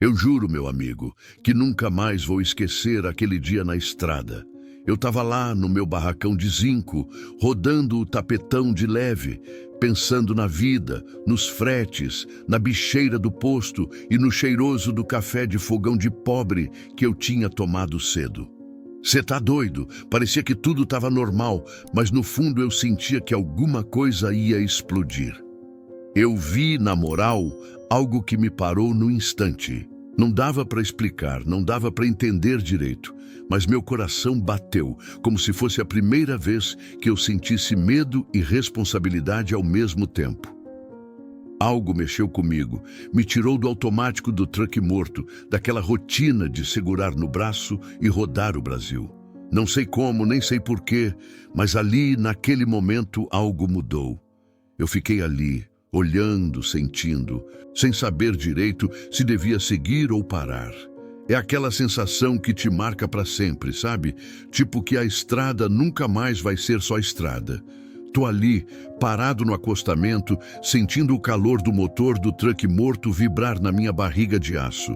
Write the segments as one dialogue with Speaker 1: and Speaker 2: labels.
Speaker 1: Eu juro, meu amigo, que nunca mais vou esquecer aquele dia na estrada. Eu estava lá no meu barracão de zinco, rodando o tapetão de leve, pensando na vida, nos fretes, na bicheira do posto e no cheiroso do café de fogão de pobre que eu tinha tomado cedo. Cê tá doido? Parecia que tudo estava normal, mas no fundo eu sentia que alguma coisa ia explodir. Eu vi, na moral, algo que me parou no instante. Não dava para explicar, não dava para entender direito, mas meu coração bateu, como se fosse a primeira vez que eu sentisse medo e responsabilidade ao mesmo tempo. Algo mexeu comigo, me tirou do automático do truck morto, daquela rotina de segurar no braço e rodar o Brasil. Não sei como, nem sei porquê, mas ali, naquele momento, algo mudou. Eu fiquei ali, olhando, sentindo, sem saber direito se devia seguir ou parar. É aquela sensação que te marca para sempre, sabe? Tipo que a estrada nunca mais vai ser só estrada. Tô ali, parado no acostamento, sentindo o calor do motor do truck morto vibrar na minha barriga de aço.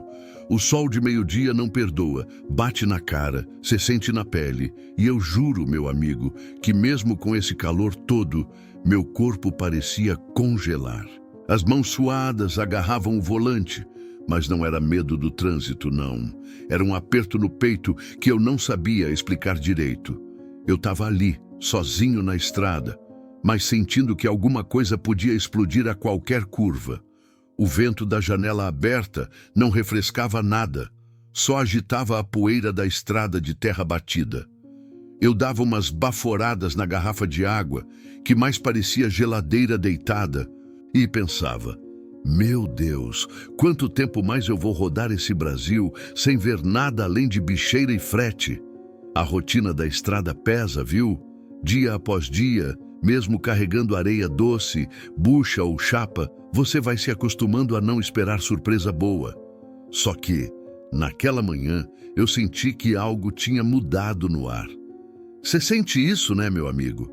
Speaker 1: O sol de meio-dia não perdoa, bate na cara, se sente na pele. E eu juro, meu amigo, que mesmo com esse calor todo, meu corpo parecia congelar. As mãos suadas agarravam o volante, mas não era medo do trânsito, não. Era um aperto no peito que eu não sabia explicar direito. Eu estava ali, sozinho na estrada, mas sentindo que alguma coisa podia explodir a qualquer curva. O vento da janela aberta não refrescava nada, só agitava a poeira da estrada de terra batida. Eu dava umas baforadas na garrafa de água, que mais parecia geladeira deitada, e pensava: meu Deus, quanto tempo mais eu vou rodar esse Brasil sem ver nada além de bicheira e frete? A rotina da estrada pesa, viu? Dia após dia, mesmo carregando areia doce, bucha ou chapa, você vai se acostumando a não esperar surpresa boa. Só que, naquela manhã, eu senti que algo tinha mudado no ar. Você sente isso, né, meu amigo?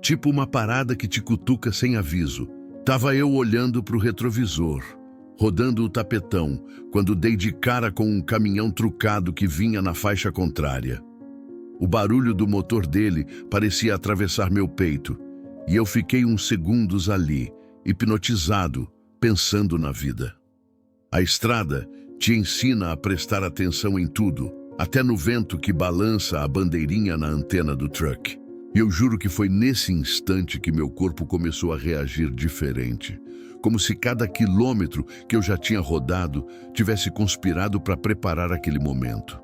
Speaker 1: Tipo uma parada que te cutuca sem aviso. Tava eu olhando para o retrovisor, rodando o tapetão, quando dei de cara com um caminhão trucado que vinha na faixa contrária. O barulho do motor dele parecia atravessar meu peito, e eu fiquei uns segundos ali, hipnotizado, pensando na vida. A estrada te ensina a prestar atenção em tudo, até no vento que balança a bandeirinha na antena do truck. E eu juro que foi nesse instante que meu corpo começou a reagir diferente, como se cada quilômetro que eu já tinha rodado tivesse conspirado para preparar aquele momento.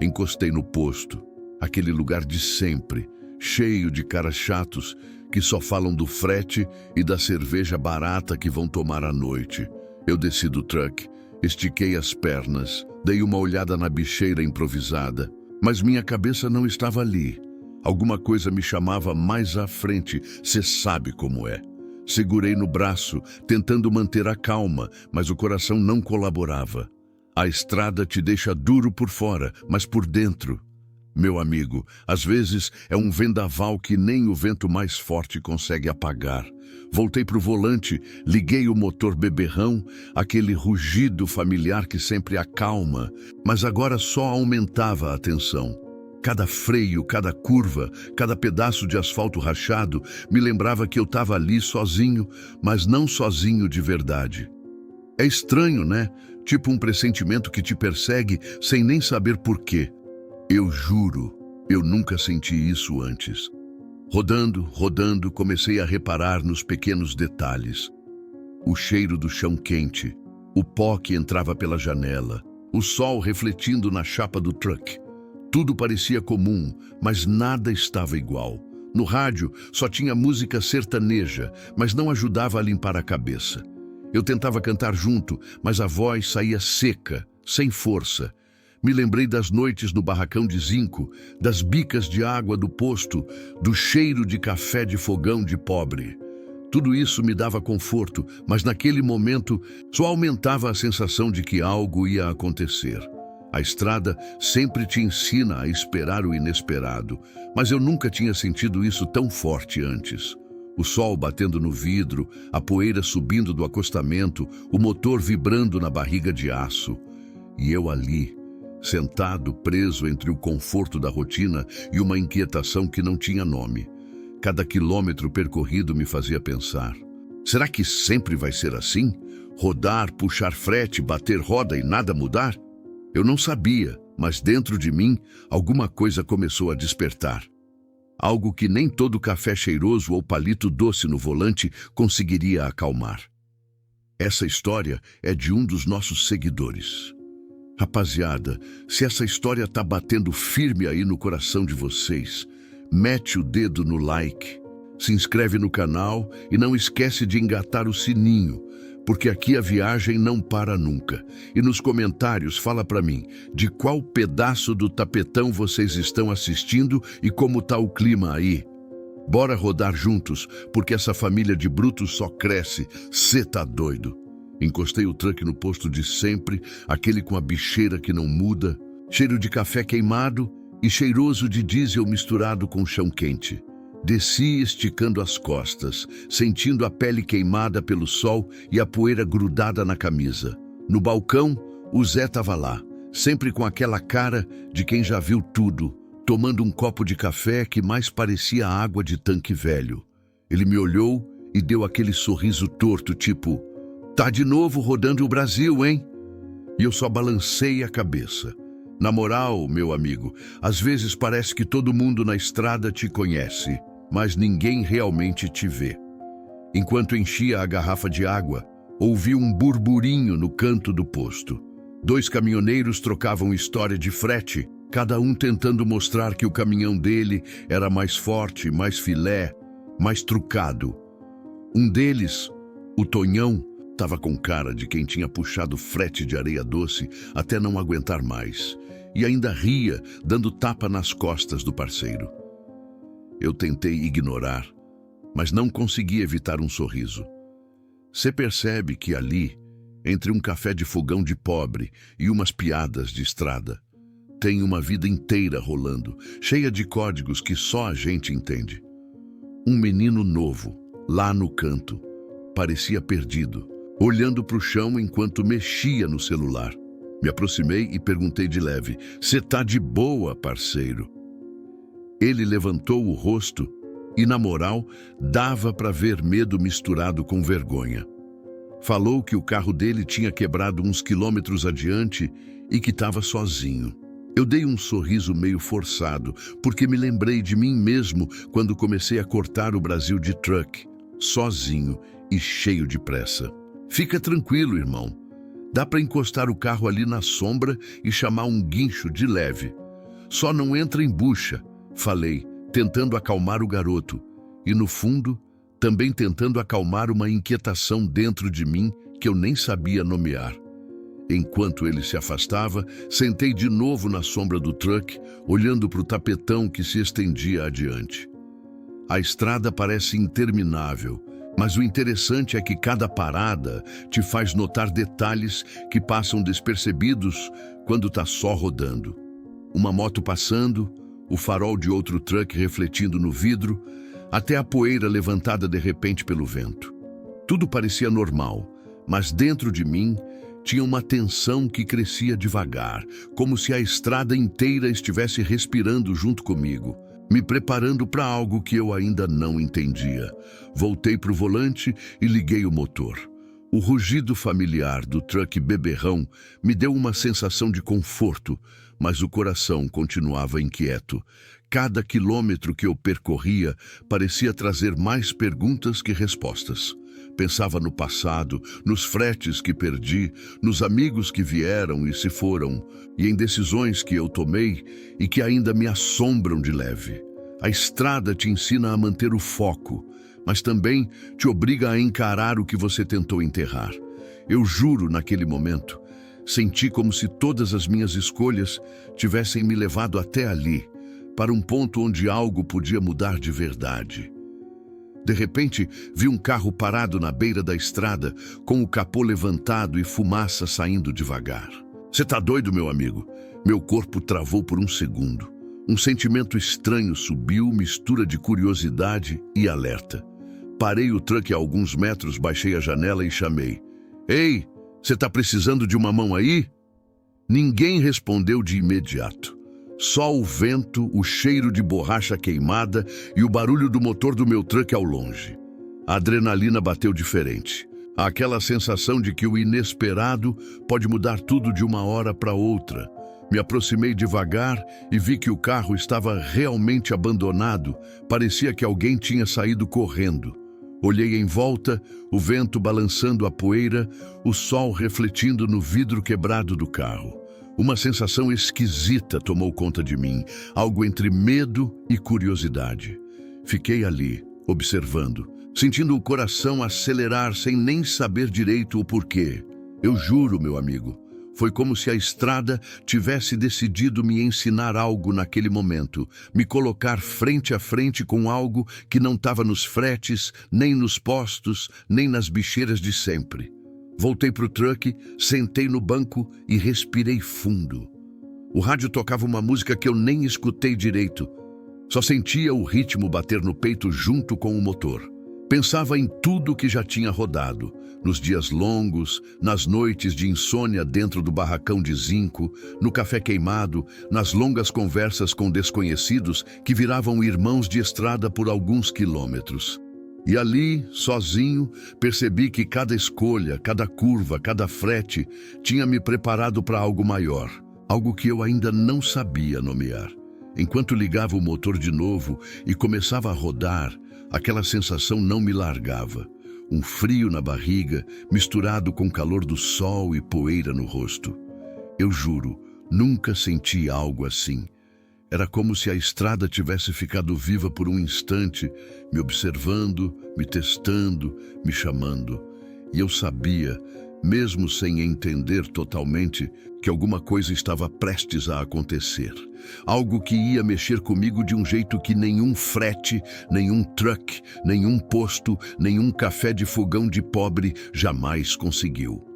Speaker 1: Encostei no posto, aquele lugar de sempre, cheio de caras chatos que só falam do frete e da cerveja barata que vão tomar à noite. Eu desci do truck, estiquei as pernas, dei uma olhada na bicheira improvisada, mas minha cabeça não estava ali. Alguma coisa me chamava mais à frente, cê sabe como é. Segurei no braço, tentando manter a calma, mas o coração não colaborava. A estrada te deixa duro por fora, mas por dentro. Meu amigo, às vezes é um vendaval que nem o vento mais forte consegue apagar. Voltei pro volante, liguei o motor beberrão, aquele rugido familiar que sempre acalma, mas agora só aumentava a tensão. Cada freio, cada curva, cada pedaço de asfalto rachado me lembrava que eu estava ali sozinho, mas não sozinho de verdade. É estranho, né? Tipo um pressentimento que te persegue sem nem saber por quê. Eu juro, eu nunca senti isso antes. Rodando, comecei a reparar nos pequenos detalhes. O cheiro do chão quente, o pó que entrava pela janela, o sol refletindo na chapa do truck. Tudo parecia comum, mas nada estava igual. No rádio só tinha música sertaneja, mas não ajudava a limpar a cabeça. Eu tentava cantar junto, mas a voz saía seca, sem força. Me lembrei das noites no barracão de zinco, das bicas de água do posto, do cheiro de café de fogão de pobre. Tudo isso me dava conforto, mas naquele momento só aumentava a sensação de que algo ia acontecer. A estrada sempre te ensina a esperar o inesperado, mas eu nunca tinha sentido isso tão forte antes. O sol batendo no vidro, a poeira subindo do acostamento, o motor vibrando na barriga de aço. E eu ali, sentado, preso entre o conforto da rotina e uma inquietação que não tinha nome. Cada quilômetro percorrido me fazia pensar: será que sempre vai ser assim? Rodar, puxar frete, bater roda e nada mudar? Eu não sabia, mas dentro de mim, alguma coisa começou a despertar. Algo que nem todo café cheiroso ou palito doce no volante conseguiria acalmar. Essa história é de um dos nossos seguidores. Rapaziada, se essa história tá batendo firme aí no coração de vocês, mete o dedo no like, se inscreve no canal e não esquece de engatar o sininho, porque aqui a viagem não para nunca. E nos comentários fala pra mim de qual pedaço do tapetão vocês estão assistindo e como tá o clima aí. Bora rodar juntos, porque essa família de brutos só cresce. Cê tá doido? Encostei o truck no posto de sempre, aquele com a bicheira que não muda, cheiro de café queimado e cheiroso de diesel misturado com chão quente. Desci esticando as costas, sentindo a pele queimada pelo sol e a poeira grudada na camisa. No balcão, o Zé tava lá, sempre com aquela cara de quem já viu tudo, tomando um copo de café que mais parecia água de tanque velho. Ele me olhou e deu aquele sorriso torto, tipo: tá de novo rodando o Brasil, hein? E eu só balancei a cabeça. Na moral, meu amigo, às vezes parece que todo mundo na estrada te conhece, mas ninguém realmente te vê. Enquanto enchia a garrafa de água, ouvi um burburinho no canto do posto. 2 caminhoneiros trocavam história de frete, cada um tentando mostrar que o caminhão dele era mais forte, mais filé, mais trucado. Um deles, o Tonhão, estava com cara de quem tinha puxado frete de areia doce até não aguentar mais, e ainda ria, dando tapa nas costas do parceiro. Eu tentei ignorar, mas não consegui evitar um sorriso. Você percebe que ali, entre um café de fogão de pobre e umas piadas de estrada, tem uma vida inteira rolando, cheia de códigos que só a gente entende. Um menino novo, lá no canto, parecia perdido, olhando para o chão enquanto mexia no celular. Me aproximei e perguntei de leve: "Cê tá de boa, parceiro?" Ele levantou o rosto e, na moral, dava para ver medo misturado com vergonha. Falou que o carro dele tinha quebrado uns quilômetros adiante e que estava sozinho. Eu dei um sorriso meio forçado, porque me lembrei de mim mesmo quando comecei a cortar o Brasil de truck, sozinho e cheio de pressa. "Fica tranquilo, irmão. Dá para encostar o carro ali na sombra e chamar um guincho de leve. Só não entra em bucha", falei, tentando acalmar o garoto. E no fundo, também tentando acalmar uma inquietação dentro de mim que eu nem sabia nomear. Enquanto ele se afastava, sentei de novo na sombra do truck, olhando para o tapetão que se estendia adiante. A estrada parece interminável, mas o interessante é que cada parada te faz notar detalhes que passam despercebidos quando está só rodando. Uma moto passando, o farol de outro truck refletindo no vidro, até a poeira levantada de repente pelo vento. Tudo parecia normal, mas dentro de mim tinha uma tensão que crescia devagar, como se a estrada inteira estivesse respirando junto comigo, me preparando para algo que eu ainda não entendia. Voltei para o volante e liguei o motor. O rugido familiar do truck beberrão me deu uma sensação de conforto, mas o coração continuava inquieto. Cada quilômetro que eu percorria parecia trazer mais perguntas que respostas. Pensava no passado, nos fretes que perdi, nos amigos que vieram e se foram, e em decisões que eu tomei e que ainda me assombram de leve. A estrada te ensina a manter o foco, mas também te obriga a encarar o que você tentou enterrar. Eu juro, naquele momento, senti como se todas as minhas escolhas tivessem me levado até ali, para um ponto onde algo podia mudar de verdade. De repente, vi um carro parado na beira da estrada, com o capô levantado e fumaça saindo devagar. "Você tá doido, meu amigo?" Meu corpo travou por um segundo. Um sentimento estranho subiu, mistura de curiosidade e alerta. Parei o truck a alguns metros, baixei a janela e chamei: "Ei, você tá precisando de uma mão aí?" Ninguém respondeu de imediato. Só o vento, o cheiro de borracha queimada e o barulho do motor do meu truck ao longe. A adrenalina bateu diferente. Aquela sensação de que o inesperado pode mudar tudo de uma hora para outra. Me aproximei devagar e vi que o carro estava realmente abandonado. Parecia que alguém tinha saído correndo. Olhei em volta, o vento balançando a poeira, o sol refletindo no vidro quebrado do carro. Uma sensação esquisita tomou conta de mim, algo entre medo e curiosidade. Fiquei ali, observando, sentindo o coração acelerar sem nem saber direito o porquê. Eu juro, meu amigo, foi como se a estrada tivesse decidido me ensinar algo naquele momento, me colocar frente a frente com algo que não estava nos fretes, nem nos postos, nem nas bicheiras de sempre. Voltei para o truck, sentei no banco e respirei fundo. O rádio tocava uma música que eu nem escutei direito. Só sentia o ritmo bater no peito junto com o motor. Pensava em tudo que já tinha rodado, nos dias longos, nas noites de insônia dentro do barracão de zinco, no café queimado, nas longas conversas com desconhecidos que viravam irmãos de estrada por alguns quilômetros. E ali, sozinho, percebi que cada escolha, cada curva, cada frete tinha me preparado para algo maior, algo que eu ainda não sabia nomear. Enquanto ligava o motor de novo e começava a rodar, aquela sensação não me largava. Um frio na barriga, misturado com o calor do sol e poeira no rosto. Eu juro, nunca senti algo assim. Era como se a estrada tivesse ficado viva por um instante, me observando, me testando, me chamando. E eu sabia, mesmo sem entender totalmente, que alguma coisa estava prestes a acontecer. Algo que ia mexer comigo de um jeito que nenhum frete, nenhum truck, nenhum posto, nenhum café de fogão de pobre jamais conseguiu.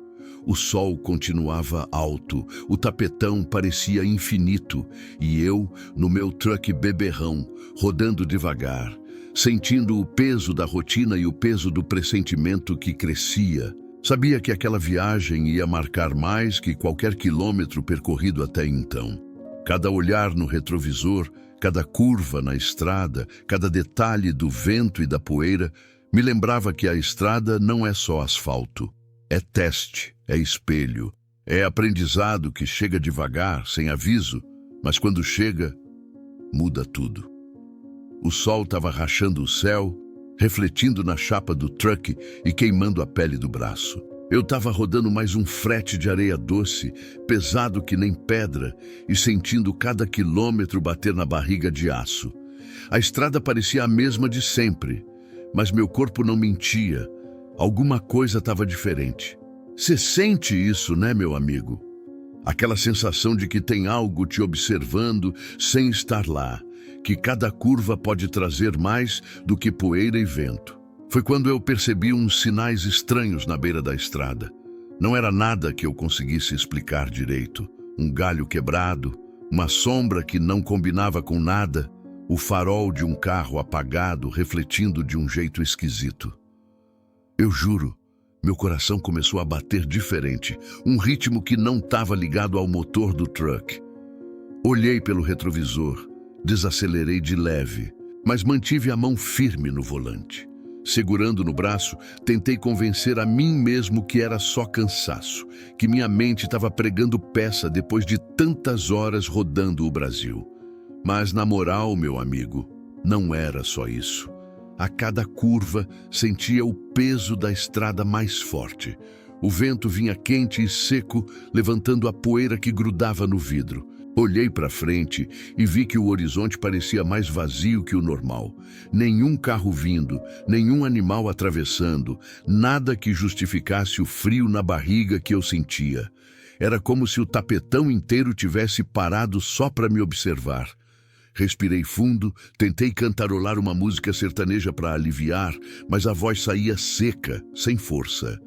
Speaker 1: O sol continuava alto, o tapetão parecia infinito, e eu, no meu truck beberrão, rodando devagar, sentindo o peso da rotina e o peso do pressentimento que crescia. Sabia que aquela viagem ia marcar mais que qualquer quilômetro percorrido até então. Cada olhar no retrovisor, cada curva na estrada, cada detalhe do vento e da poeira, me lembrava que a estrada não é só asfalto. É teste, é espelho, é aprendizado que chega devagar, sem aviso, mas quando chega, muda tudo. O sol estava rachando o céu, refletindo na chapa do truck e queimando a pele do braço. Eu estava rodando mais um frete de areia doce, pesado que nem pedra, e sentindo cada quilômetro bater na barriga de aço. A estrada parecia a mesma de sempre, mas meu corpo não mentia. Alguma coisa estava diferente. Você sente isso, né, meu amigo? Aquela sensação de que tem algo te observando sem estar lá, que cada curva pode trazer mais do que poeira e vento. Foi quando eu percebi uns sinais estranhos na beira da estrada. Não era nada que eu conseguisse explicar direito. Um galho quebrado, uma sombra que não combinava com nada, o farol de um carro apagado refletindo de um jeito esquisito. Eu juro, meu coração começou a bater diferente, um ritmo que não estava ligado ao motor do truck. Olhei pelo retrovisor, desacelerei de leve, mas mantive a mão firme no volante. Segurando no braço, tentei convencer a mim mesmo que era só cansaço, que minha mente estava pregando peça depois de tantas horas rodando o Brasil. Mas na moral, meu amigo, não era só isso. A cada curva, sentia o peso da estrada mais forte. O vento vinha quente e seco, levantando a poeira que grudava no vidro. Olhei para frente e vi que o horizonte parecia mais vazio que o normal. Nenhum carro vindo, nenhum animal atravessando, nada que justificasse o frio na barriga que eu sentia. Era como se o tapetão inteiro tivesse parado só para me observar. Respirei fundo, tentei cantarolar uma música sertaneja para aliviar, mas a voz saía seca, sem força.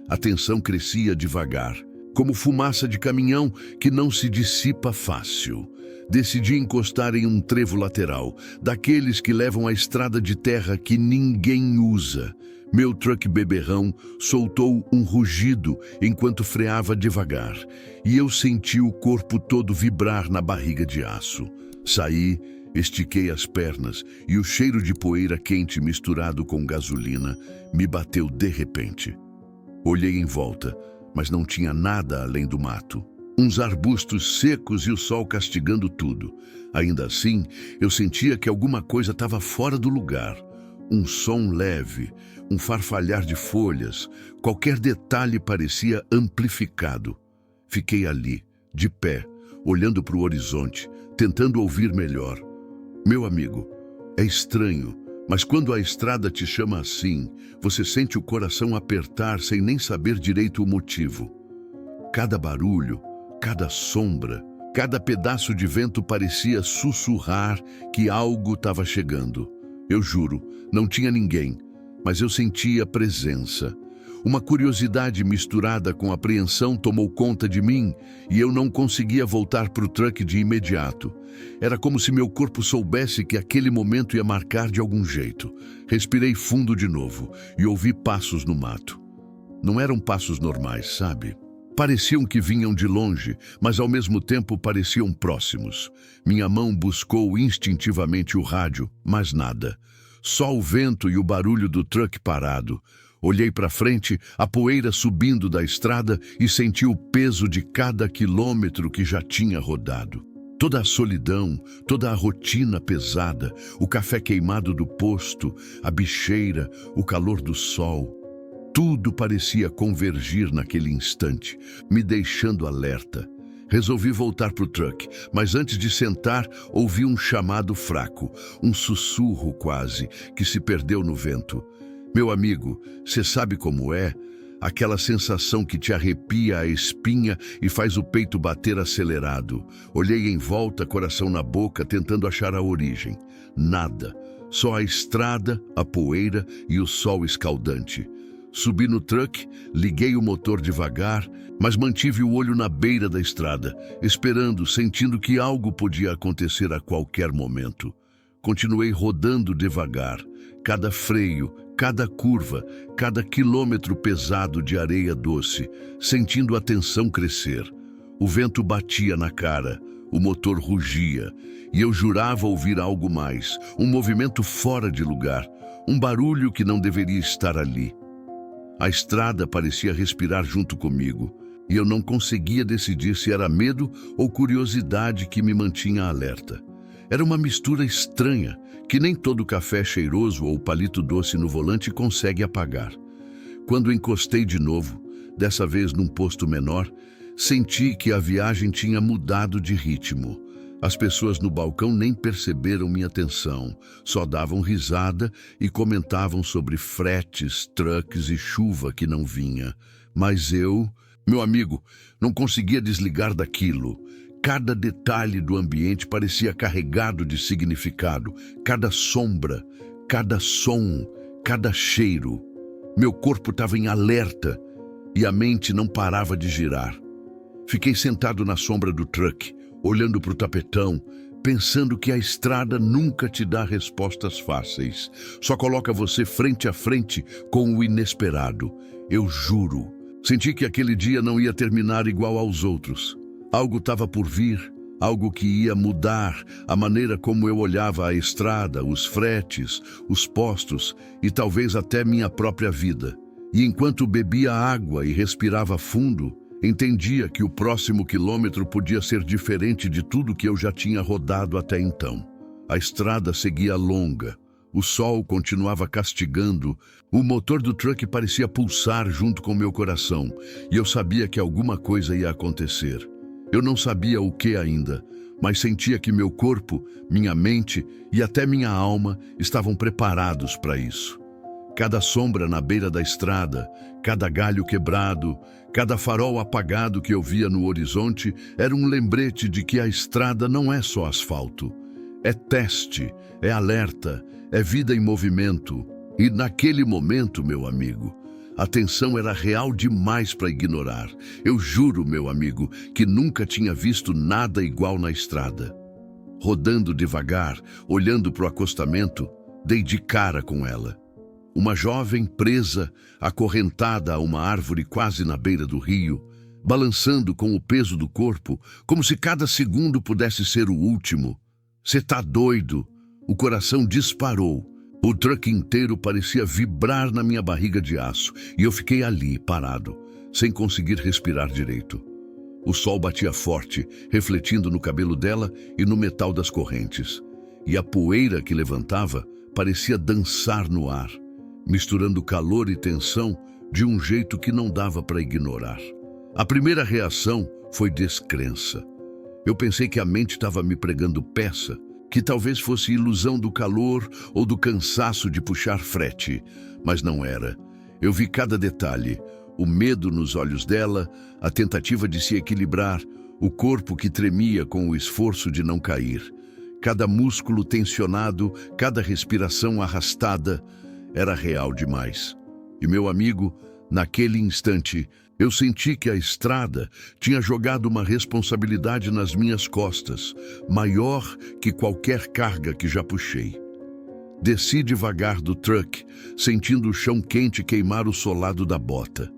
Speaker 1: A tensão crescia devagar, como fumaça de caminhão que não se dissipa fácil. Decidi encostar em um trevo lateral, daqueles que levam a estrada de terra que ninguém usa. Meu truck beberrão soltou um rugido enquanto freava devagar, e eu senti o corpo todo vibrar na barriga de aço. Saí, estiquei as pernas e o cheiro de poeira quente misturado com gasolina me bateu de repente. Olhei em volta, mas não tinha nada além do mato. Uns arbustos secos e o sol castigando tudo. Ainda assim, eu sentia que alguma coisa estava fora do lugar. Um som leve, um farfalhar de folhas, qualquer detalhe parecia amplificado. Fiquei ali, de pé, olhando para o horizonte, tentando ouvir melhor. Meu amigo, é estranho, mas quando a estrada te chama assim, você sente o coração apertar sem nem saber direito o motivo. Cada barulho, cada sombra, cada pedaço de vento parecia sussurrar que algo estava chegando. Eu juro, não tinha ninguém, mas eu sentia presença. Uma curiosidade misturada com apreensão tomou conta de mim e eu não conseguia voltar para o truck de imediato. Era como se meu corpo soubesse que aquele momento ia marcar de algum jeito. Respirei fundo de novo e ouvi passos no mato. Não eram passos normais, sabe? Pareciam que vinham de longe, mas ao mesmo tempo pareciam próximos. Minha mão buscou instintivamente o rádio, mas nada. Só o vento e o barulho do truck parado. Olhei para frente, a poeira subindo da estrada e senti o peso de cada quilômetro que já tinha rodado. Toda a solidão, toda a rotina pesada, o café queimado do posto, a bicheira, o calor do sol. Tudo parecia convergir naquele instante, me deixando alerta. Resolvi voltar para o truck, mas antes de sentar, ouvi um chamado fraco, um sussurro quase, que se perdeu no vento. Meu amigo, você sabe como é? Aquela sensação que te arrepia a espinha e faz o peito bater acelerado. Olhei em volta, coração na boca, tentando achar a origem. Nada, só a estrada, a poeira e o sol escaldante. Subi no truck, liguei o motor devagar, mas mantive o olho na beira da estrada, esperando, sentindo que algo podia acontecer a qualquer momento. Continuei rodando devagar, cada freio, cada curva, cada quilômetro pesado de areia doce, sentindo a tensão crescer. O vento batia na cara, o motor rugia, e eu jurava ouvir algo mais, um movimento fora de lugar, um barulho que não deveria estar ali. A estrada parecia respirar junto comigo, e eu não conseguia decidir se era medo ou curiosidade que me mantinha alerta. Era uma mistura estranha, que nem todo café cheiroso ou palito doce no volante consegue apagar. Quando encostei de novo, dessa vez num posto menor, senti que a viagem tinha mudado de ritmo. As pessoas no balcão nem perceberam minha atenção, só davam risada e comentavam sobre fretes, trucks e chuva que não vinha. Mas eu, meu amigo, não conseguia desligar daquilo. Cada detalhe do ambiente parecia carregado de significado, cada sombra, cada som, cada cheiro. Meu corpo estava em alerta e a mente não parava de girar. Fiquei sentado na sombra do truck, olhando para o tapetão, pensando que a estrada nunca te dá respostas fáceis. Só coloca você frente a frente com o inesperado. Eu juro, senti que aquele dia não ia terminar igual aos outros. Algo estava por vir, algo que ia mudar a maneira como eu olhava a estrada, os fretes, os postos e talvez até minha própria vida. E enquanto bebia água e respirava fundo, entendia que o próximo quilômetro podia ser diferente de tudo que eu já tinha rodado até então. A estrada seguia longa, o sol continuava castigando, o motor do truck parecia pulsar junto com meu coração, e eu sabia que alguma coisa ia acontecer. Eu não sabia o que ainda, mas sentia que meu corpo, minha mente e até minha alma estavam preparados para isso. Cada sombra na beira da estrada, cada galho quebrado, cada farol apagado que eu via no horizonte era um lembrete de que a estrada não é só asfalto. É teste, é alerta, é vida em movimento. E naquele momento, meu amigo, a tensão era real demais para ignorar. Eu juro, meu amigo, que nunca tinha visto nada igual na estrada. Rodando devagar, olhando para o acostamento, dei de cara com ela. Uma jovem presa, acorrentada a uma árvore quase na beira do rio, balançando com o peso do corpo, como se cada segundo pudesse ser o último. Cê tá doido? O coração disparou. O truck inteiro parecia vibrar na minha barriga de aço e eu fiquei ali, parado, sem conseguir respirar direito. O sol batia forte, refletindo no cabelo dela e no metal das correntes. E a poeira que levantava parecia dançar no ar, misturando calor e tensão de um jeito que não dava para ignorar. A primeira reação foi descrença. Eu pensei que a mente estava me pregando peça, que talvez fosse ilusão do calor ou do cansaço de puxar frete, mas não era. Eu vi cada detalhe, o medo nos olhos dela, a tentativa de se equilibrar, o corpo que tremia com o esforço de não cair. Cada músculo tensionado, cada respiração arrastada, era real demais. E meu amigo, naquele instante, eu senti que a estrada tinha jogado uma responsabilidade nas minhas costas, maior que qualquer carga que já puxei. Desci devagar do truck, sentindo o chão quente queimar o solado da bota.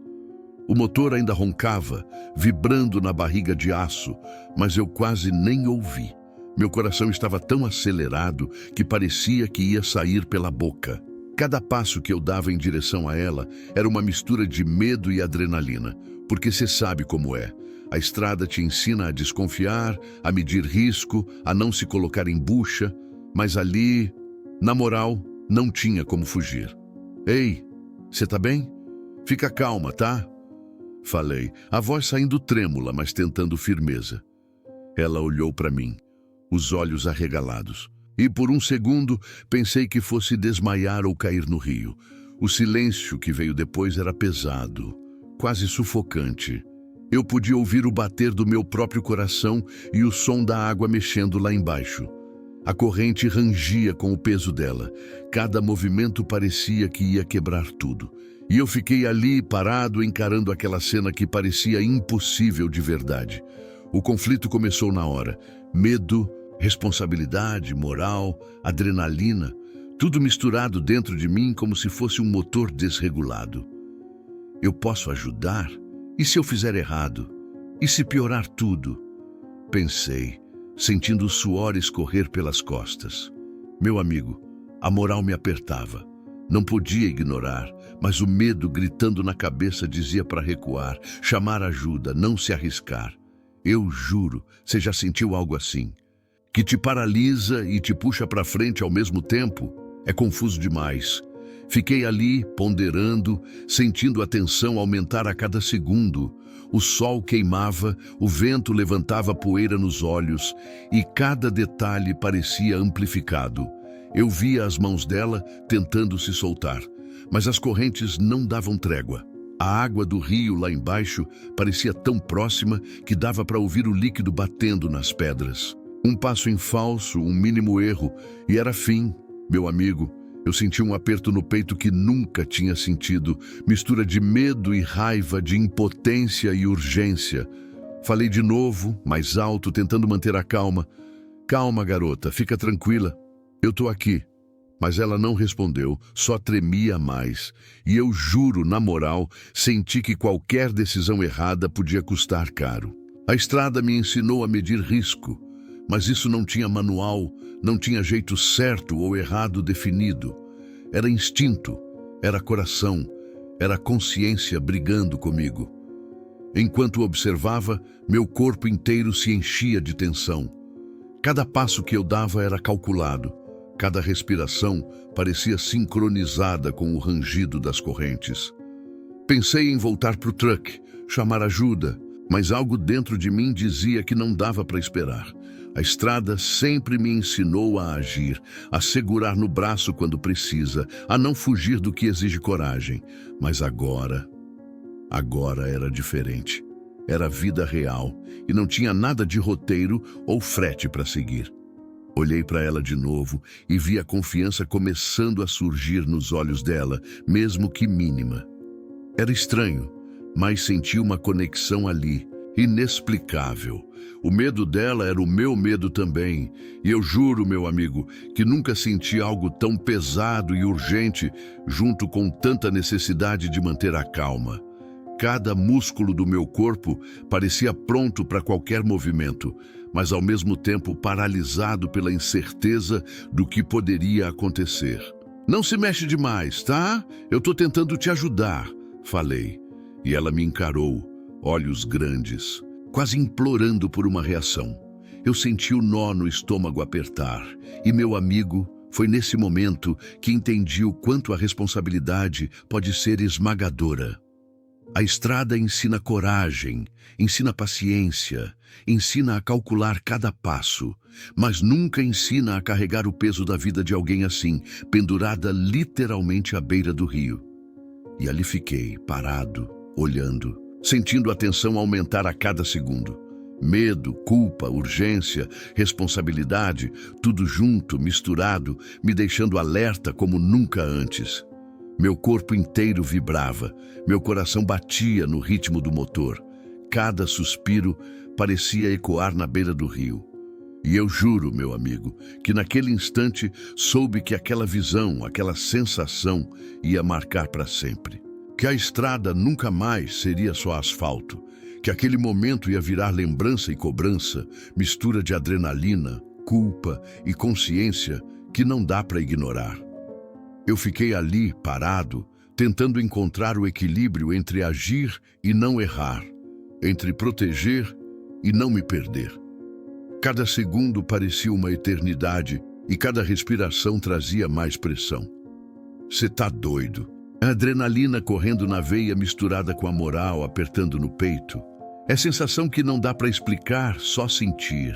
Speaker 1: O motor ainda roncava, vibrando na barriga de aço, mas eu quase nem ouvi. Meu coração estava tão acelerado que parecia que ia sair pela boca. Cada passo que eu dava em direção a ela era uma mistura de medo e adrenalina, porque você sabe como é. A estrada te ensina a desconfiar, a medir risco, a não se colocar em bucha, mas ali, na moral, não tinha como fugir. Ei, você tá bem? Fica calma, tá? Falei, a voz saindo trêmula, mas tentando firmeza. Ela olhou para mim, os olhos arregalados. E por um segundo pensei que fosse desmaiar ou cair no rio. O silêncio que veio depois era pesado, quase sufocante. Eu podia ouvir o bater do meu próprio coração e o som da água mexendo lá embaixo. A corrente rangia com o peso dela. Cada movimento parecia que ia quebrar tudo. E eu fiquei ali parado encarando aquela cena que parecia impossível de verdade. O conflito começou na hora. Medo, responsabilidade, moral, adrenalina, tudo misturado dentro de mim como se fosse um motor desregulado. Eu posso ajudar? E se eu fizer errado? E se piorar tudo? Pensei, sentindo o suor escorrer pelas costas. Meu amigo, a moral me apertava. Não podia ignorar, mas o medo gritando na cabeça dizia para recuar, chamar ajuda, não se arriscar. Eu juro, você já sentiu algo assim? Que te paralisa e te puxa para frente ao mesmo tempo? É confuso demais. Fiquei ali, ponderando, sentindo a tensão aumentar a cada segundo. O sol queimava, o vento levantava poeira nos olhos e cada detalhe parecia amplificado. Eu via as mãos dela tentando se soltar, mas as correntes não davam trégua. A água do rio lá embaixo parecia tão próxima que dava para ouvir o líquido batendo nas pedras. Um passo em falso, um mínimo erro, e era fim, meu amigo. Eu senti um aperto no peito que nunca tinha sentido, mistura de medo e raiva, de impotência e urgência. Falei de novo, mais alto, tentando manter a calma. Calma, garota, fica tranquila. Eu tô aqui. Mas ela não respondeu, só tremia mais. E eu juro, na moral, senti que qualquer decisão errada podia custar caro. A estrada me ensinou a medir risco. Mas isso não tinha manual, não tinha jeito certo ou errado definido. Era instinto, era coração, era consciência brigando comigo. Enquanto observava, meu corpo inteiro se enchia de tensão. Cada passo que eu dava era calculado. Cada respiração parecia sincronizada com o rangido das correntes. Pensei em voltar para o truck, chamar ajuda, mas algo dentro de mim dizia que não dava para esperar. A estrada sempre me ensinou a agir, a segurar no braço quando precisa, a não fugir do que exige coragem. Mas agora era diferente. Era vida real e não tinha nada de roteiro ou frete para seguir. Olhei para ela de novo e vi a confiança começando a surgir nos olhos dela, mesmo que mínima. Era estranho, mas senti uma conexão ali, inexplicável. O medo dela era o meu medo também, e eu juro, meu amigo, que nunca senti algo tão pesado e urgente junto com tanta necessidade de manter a calma. Cada músculo do meu corpo parecia pronto para qualquer movimento, mas ao mesmo tempo paralisado pela incerteza do que poderia acontecer. Não se mexe demais, tá? Eu tô tentando te ajudar, falei. E ela me encarou, olhos grandes, quase implorando por uma reação. Eu senti o nó no estômago apertar, e meu amigo, foi nesse momento que entendi o quanto a responsabilidade pode ser esmagadora. A estrada ensina coragem, ensina paciência, ensina a calcular cada passo, mas nunca ensina a carregar o peso da vida de alguém assim, pendurada literalmente à beira do rio. E ali fiquei, parado, olhando, sentindo a tensão aumentar a cada segundo. Medo, culpa, urgência, responsabilidade, tudo junto, misturado, me deixando alerta como nunca antes. Meu corpo inteiro vibrava, meu coração batia no ritmo do motor. Cada suspiro parecia ecoar na beira do rio. E eu juro, meu amigo, que naquele instante soube que aquela visão, aquela sensação ia marcar para sempre. Que a estrada nunca mais seria só asfalto, que aquele momento ia virar lembrança e cobrança, mistura de adrenalina, culpa e consciência que não dá para ignorar. Eu fiquei ali, parado, tentando encontrar o equilíbrio entre agir e não errar, entre proteger e não me perder. Cada segundo parecia uma eternidade e cada respiração trazia mais pressão. Cê tá doido? A adrenalina correndo na veia misturada com a moral apertando no peito. É sensação que não dá para explicar, só sentir.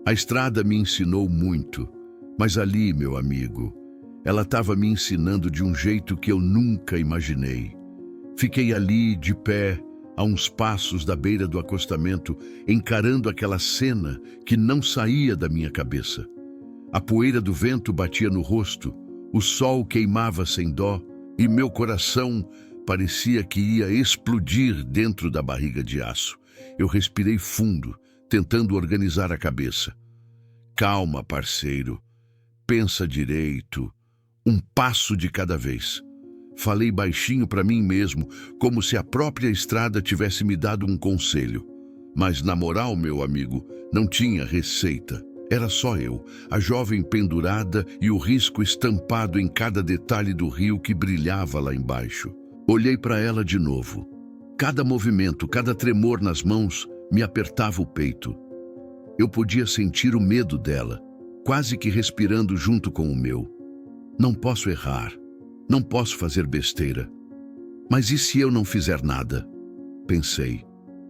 Speaker 1: A estrada me ensinou muito, mas ali, meu amigo, ela estava me ensinando de um jeito que eu nunca imaginei. Fiquei ali, de pé, a uns passos da beira do acostamento, encarando aquela cena que não saía da minha cabeça. A poeira do vento batia no rosto, o sol queimava sem dó e meu coração parecia que ia explodir dentro da barriga de aço. Eu respirei fundo, tentando organizar a cabeça. Calma, parceiro. Pensa direito. Um passo de cada vez. Falei baixinho para mim mesmo, como se a própria estrada tivesse me dado um conselho. Mas na moral, meu amigo, não tinha receita. Era só eu, a jovem pendurada e o risco estampado em cada detalhe do rio que brilhava lá embaixo. Olhei para ela de novo. Cada movimento, cada tremor nas mãos me apertava o peito. Eu podia sentir o medo dela, quase que respirando junto com o meu. Não posso errar, não posso fazer besteira. Mas e se eu não fizer nada? Pensei.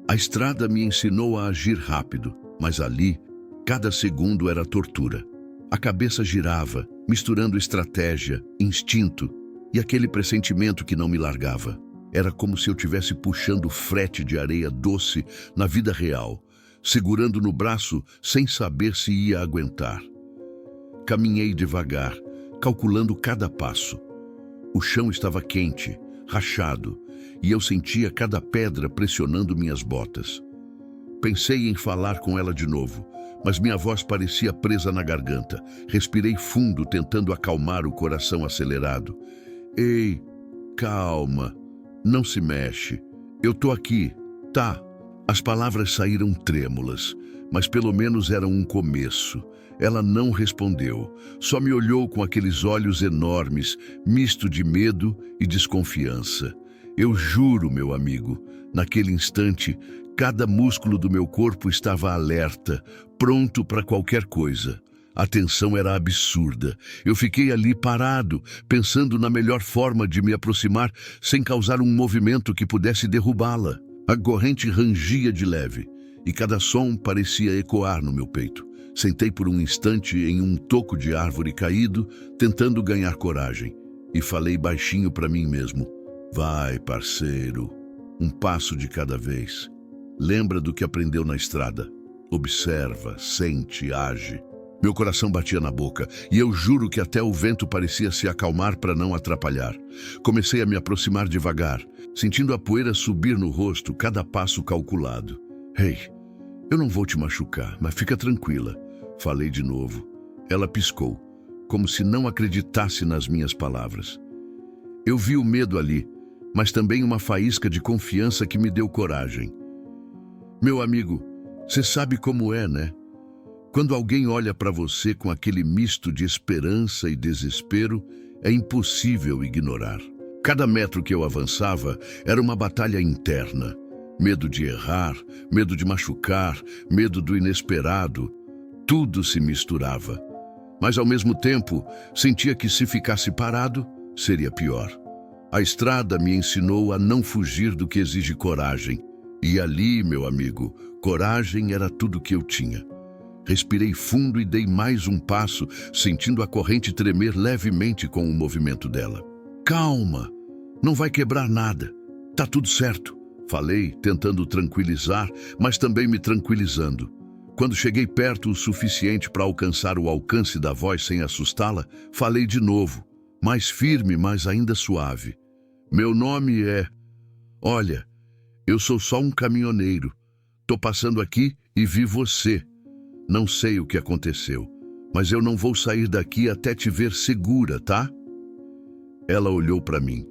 Speaker 1: A estrada me ensinou a agir rápido, mas ali, cada segundo era tortura. A cabeça girava, misturando estratégia, instinto e aquele pressentimento que não me largava. Era como se eu tivesse puxando frete de areia doce na vida real, segurando no braço sem saber se ia aguentar. Caminhei devagar, calculando cada passo. O chão estava quente, rachado, e eu sentia cada pedra pressionando minhas botas. Pensei em falar com ela de novo, mas minha voz parecia presa na garganta. Respirei fundo, tentando acalmar o coração acelerado. Ei, calma, não se mexe. Eu tô aqui, tá? As palavras saíram trêmulas, mas pelo menos eram um começo. Ela não respondeu, só me olhou com aqueles olhos enormes, misto de medo e desconfiança. Eu juro, meu amigo, naquele instante, cada músculo do meu corpo estava alerta, pronto para qualquer coisa. A tensão era absurda. Eu fiquei ali parado, pensando na melhor forma de me aproximar sem causar um movimento que pudesse derrubá-la. A corrente rangia de leve e cada som parecia ecoar no meu peito. Sentei por um instante em um toco de árvore caído, tentando ganhar coragem, e falei baixinho para mim mesmo. Vai, parceiro, um passo de cada vez. Lembra do que aprendeu na estrada. Observa, sente, age. Meu coração batia na boca, e eu juro que até o vento parecia se acalmar para não atrapalhar. Comecei a me aproximar devagar, sentindo a poeira subir no rosto, cada passo calculado. Ei, eu não vou te machucar, mas fica tranquila. Falei de novo. Ela piscou, como se não acreditasse nas minhas palavras. Eu vi o medo ali, mas também uma faísca de confiança que me deu coragem. Meu amigo, você sabe como é, né? Quando alguém olha para você com aquele misto de esperança e desespero, é impossível ignorar. Cada metro que eu avançava era uma batalha interna. Medo de errar, medo de machucar, medo do inesperado. Tudo se misturava. Mas ao mesmo tempo, sentia que se ficasse parado, seria pior. A estrada me ensinou a não fugir do que exige coragem. E ali, meu amigo, coragem era tudo que eu tinha. Respirei fundo e dei mais um passo, sentindo a corrente tremer levemente com o movimento dela. Calma, não vai quebrar nada. Tá tudo certo, falei, tentando tranquilizar, mas também me tranquilizando. Quando cheguei perto o suficiente para alcançar o alcance da voz sem assustá-la, falei de novo, mais firme, mas ainda suave. Meu nome é... Olha, eu sou só um caminhoneiro. Tô passando aqui e vi você. Não sei o que aconteceu, mas eu não vou sair daqui até te ver segura, tá? Ela olhou para mim,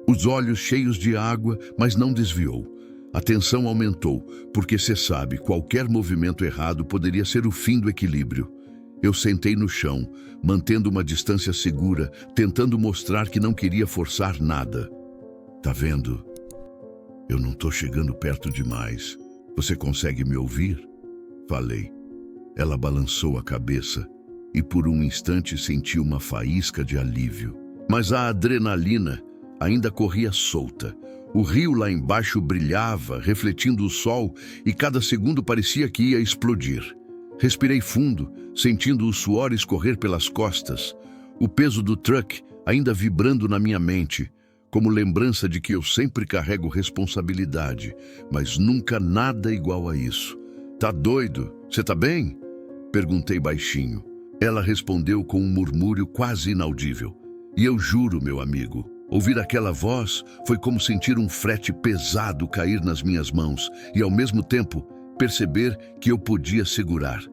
Speaker 1: os olhos cheios de água, mas não desviou. A tensão aumentou, porque cê sabe, qualquer movimento errado poderia ser o fim do equilíbrio. Eu sentei no chão, mantendo uma distância segura, tentando mostrar que não queria forçar nada. Tá vendo? Eu não tô chegando perto demais. Você consegue me ouvir? Falei. Ela balançou a cabeça e por um instante senti uma faísca de alívio. Mas a adrenalina ainda corria solta. O rio lá embaixo brilhava, refletindo o sol, e cada segundo parecia que ia explodir. Respirei fundo, sentindo o suor escorrer pelas costas, o peso do truck ainda vibrando na minha mente, como lembrança de que eu sempre carrego responsabilidade, mas nunca nada igual a isso. Tá doido? Você tá bem? Perguntei baixinho. Ela respondeu com um murmúrio quase inaudível. E eu juro, meu amigo, ouvir aquela voz foi como sentir um frete pesado cair nas minhas mãos e, ao mesmo tempo, perceber que eu podia segurar.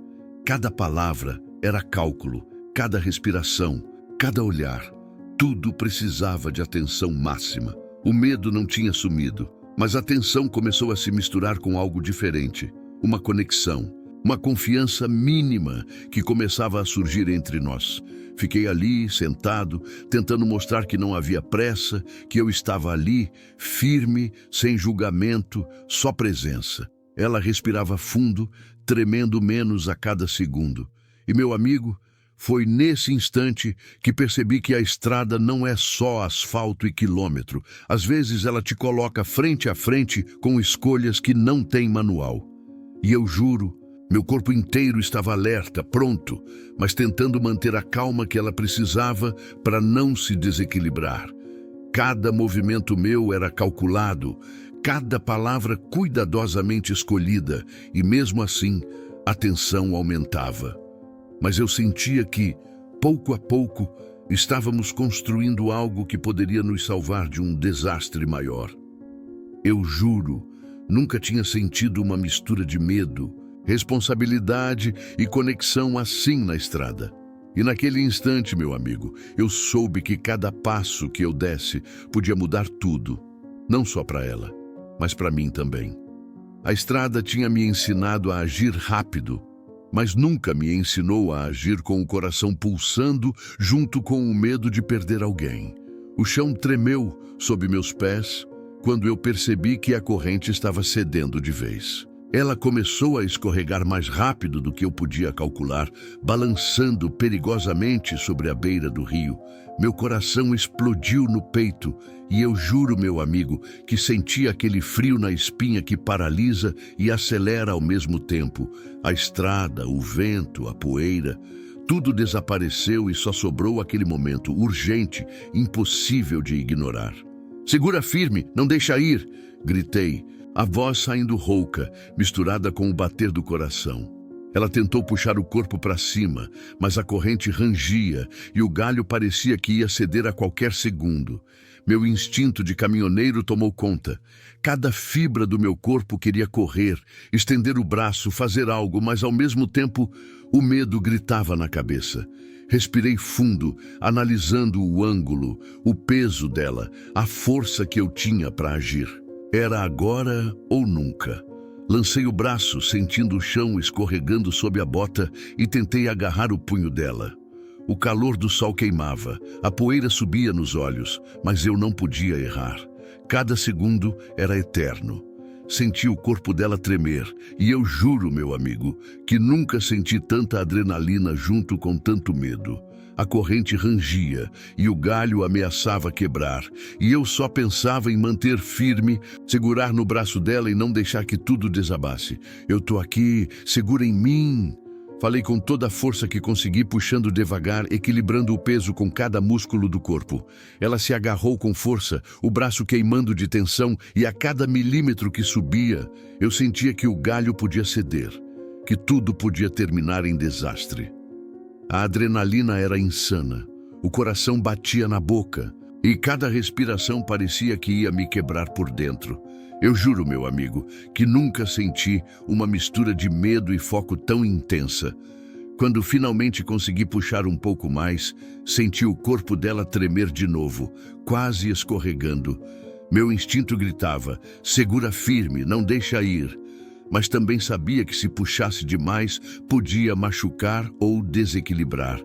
Speaker 1: Cada palavra era cálculo, cada respiração, cada olhar. Tudo precisava de atenção máxima. O medo não tinha sumido, mas a tensão começou a se misturar com algo diferente. Uma conexão. Uma confiança mínima que começava a surgir entre nós. Fiquei ali, sentado, tentando mostrar que não havia pressa, que eu estava ali, firme, sem julgamento, só presença. Ela respirava fundo, tremendo menos a cada segundo. E, meu amigo, foi nesse instante que percebi que a estrada não é só asfalto e quilômetro. Às vezes ela te coloca frente a frente com escolhas que não têm manual. E eu juro, meu corpo inteiro estava alerta, pronto, mas tentando manter a calma que ela precisava para não se desequilibrar. Cada movimento meu era calculado, cada palavra cuidadosamente escolhida, e mesmo assim, a tensão aumentava. Mas eu sentia que, pouco a pouco, estávamos construindo algo que poderia nos salvar de um desastre maior. Eu juro, nunca tinha sentido uma mistura de medo, responsabilidade e conexão assim na estrada. E naquele instante, meu amigo, eu soube que cada passo que eu desse podia mudar tudo, não só para ela, mas para mim também. A estrada tinha me ensinado a agir rápido, mas nunca me ensinou a agir com o coração pulsando junto com o medo de perder alguém. O chão tremeu sob meus pés quando eu percebi que a corrente estava cedendo de vez. Ela começou a escorregar mais rápido do que eu podia calcular, balançando perigosamente sobre a beira do rio. Meu coração explodiu no peito e eu juro, meu amigo, que senti aquele frio na espinha que paralisa e acelera ao mesmo tempo. A estrada, o vento, a poeira, tudo desapareceu e só sobrou aquele momento urgente, impossível de ignorar. "Segura firme, não deixa ir!" gritei, a voz saindo rouca, misturada com o bater do coração. Ela tentou puxar o corpo para cima, mas a corrente rangia e o galho parecia que ia ceder a qualquer segundo. Meu instinto de caminhoneiro tomou conta. Cada fibra do meu corpo queria correr, estender o braço, fazer algo, mas ao mesmo tempo o medo gritava na cabeça. Respirei fundo, analisando o ângulo, o peso dela, a força que eu tinha para agir. Era agora ou nunca. Lancei o braço, sentindo o chão escorregando sob a bota, e tentei agarrar o punho dela. O calor do sol queimava, a poeira subia nos olhos, mas eu não podia errar. Cada segundo era eterno. Senti o corpo dela tremer, e eu juro, meu amigo, que nunca senti tanta adrenalina junto com tanto medo. A corrente rangia e o galho ameaçava quebrar, e eu só pensava em manter firme, segurar no braço dela e não deixar que tudo desabasse. Eu tô aqui, segura em mim. Falei com toda a força que consegui, puxando devagar, equilibrando o peso com cada músculo do corpo. Ela se agarrou com força, o braço queimando de tensão, e a cada milímetro que subia, eu sentia que o galho podia ceder, que tudo podia terminar em desastre. A adrenalina era insana, o coração batia na boca, e cada respiração parecia que ia me quebrar por dentro. Eu juro, meu amigo, que nunca senti uma mistura de medo e foco tão intensa. Quando finalmente consegui puxar um pouco mais, senti o corpo dela tremer de novo, quase escorregando. Meu instinto gritava: segura firme, não deixa ir. Mas também sabia que se puxasse demais, podia machucar ou desequilibrar.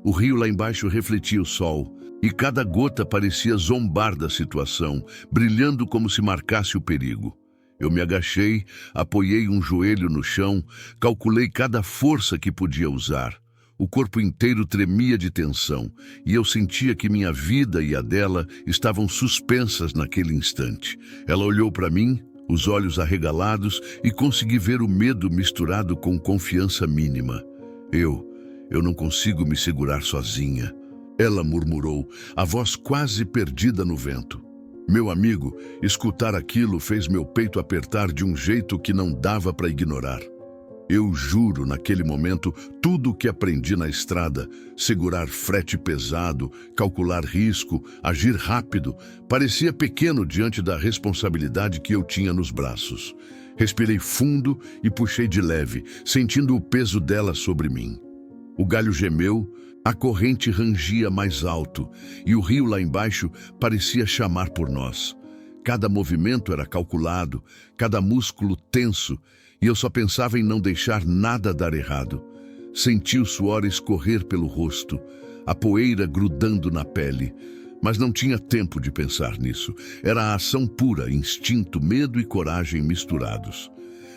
Speaker 1: O rio lá embaixo refletia o sol, e cada gota parecia zombar da situação, brilhando como se marcasse o perigo. Eu me agachei, apoiei um joelho no chão, calculei cada força que podia usar. O corpo inteiro tremia de tensão, e eu sentia que minha vida e a dela estavam suspensas naquele instante. Ela olhou para mim, os olhos arregalados, e consegui ver o medo misturado com confiança mínima. Eu não consigo me segurar sozinha. Ela murmurou, a voz quase perdida no vento. Meu amigo, escutar aquilo fez meu peito apertar de um jeito que não dava para ignorar. Eu juro, naquele momento, tudo o que aprendi na estrada, segurar frete pesado, calcular risco, agir rápido, parecia pequeno diante da responsabilidade que eu tinha nos braços. Respirei fundo e puxei de leve, sentindo o peso dela sobre mim. O galho gemeu, a corrente rangia mais alto e o rio lá embaixo parecia chamar por nós. Cada movimento era calculado, cada músculo tenso, e eu só pensava em não deixar nada dar errado. Senti o suor escorrer pelo rosto, a poeira grudando na pele, mas não tinha tempo de pensar nisso. Era a ação pura, instinto, medo e coragem misturados.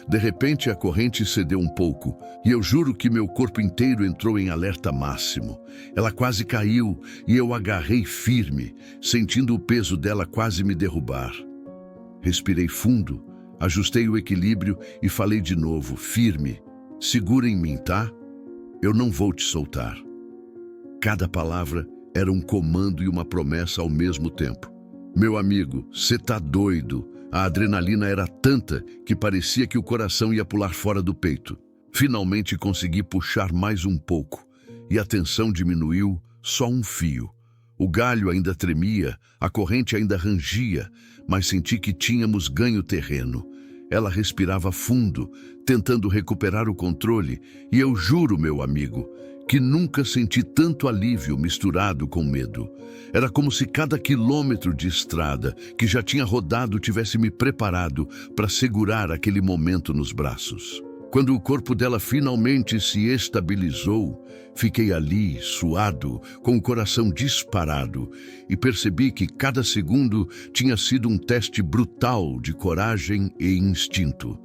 Speaker 1: De repente, a corrente cedeu um pouco, e eu juro que meu corpo inteiro entrou em alerta máximo. Ela quase caiu, e eu agarrei firme, sentindo o peso dela quase me derrubar. Respirei fundo, ajustei o equilíbrio e falei de novo, firme: segura em mim, tá? Eu não vou te soltar. Cada palavra era um comando e uma promessa ao mesmo tempo. Meu amigo, cê tá doido. A adrenalina era tanta que parecia que o coração ia pular fora do peito. Finalmente consegui puxar mais um pouco, e a tensão diminuiu só um fio. O galho ainda tremia, a corrente ainda rangia, mas senti que tínhamos ganho terreno. Ela respirava fundo, tentando recuperar o controle, e eu juro, meu amigo, que nunca senti tanto alívio misturado com medo. Era como se cada quilômetro de estrada que já tinha rodado tivesse me preparado para segurar aquele momento nos braços. Quando o corpo dela finalmente se estabilizou, fiquei ali, suado, com o coração disparado, e percebi que cada segundo tinha sido um teste brutal de coragem e instinto.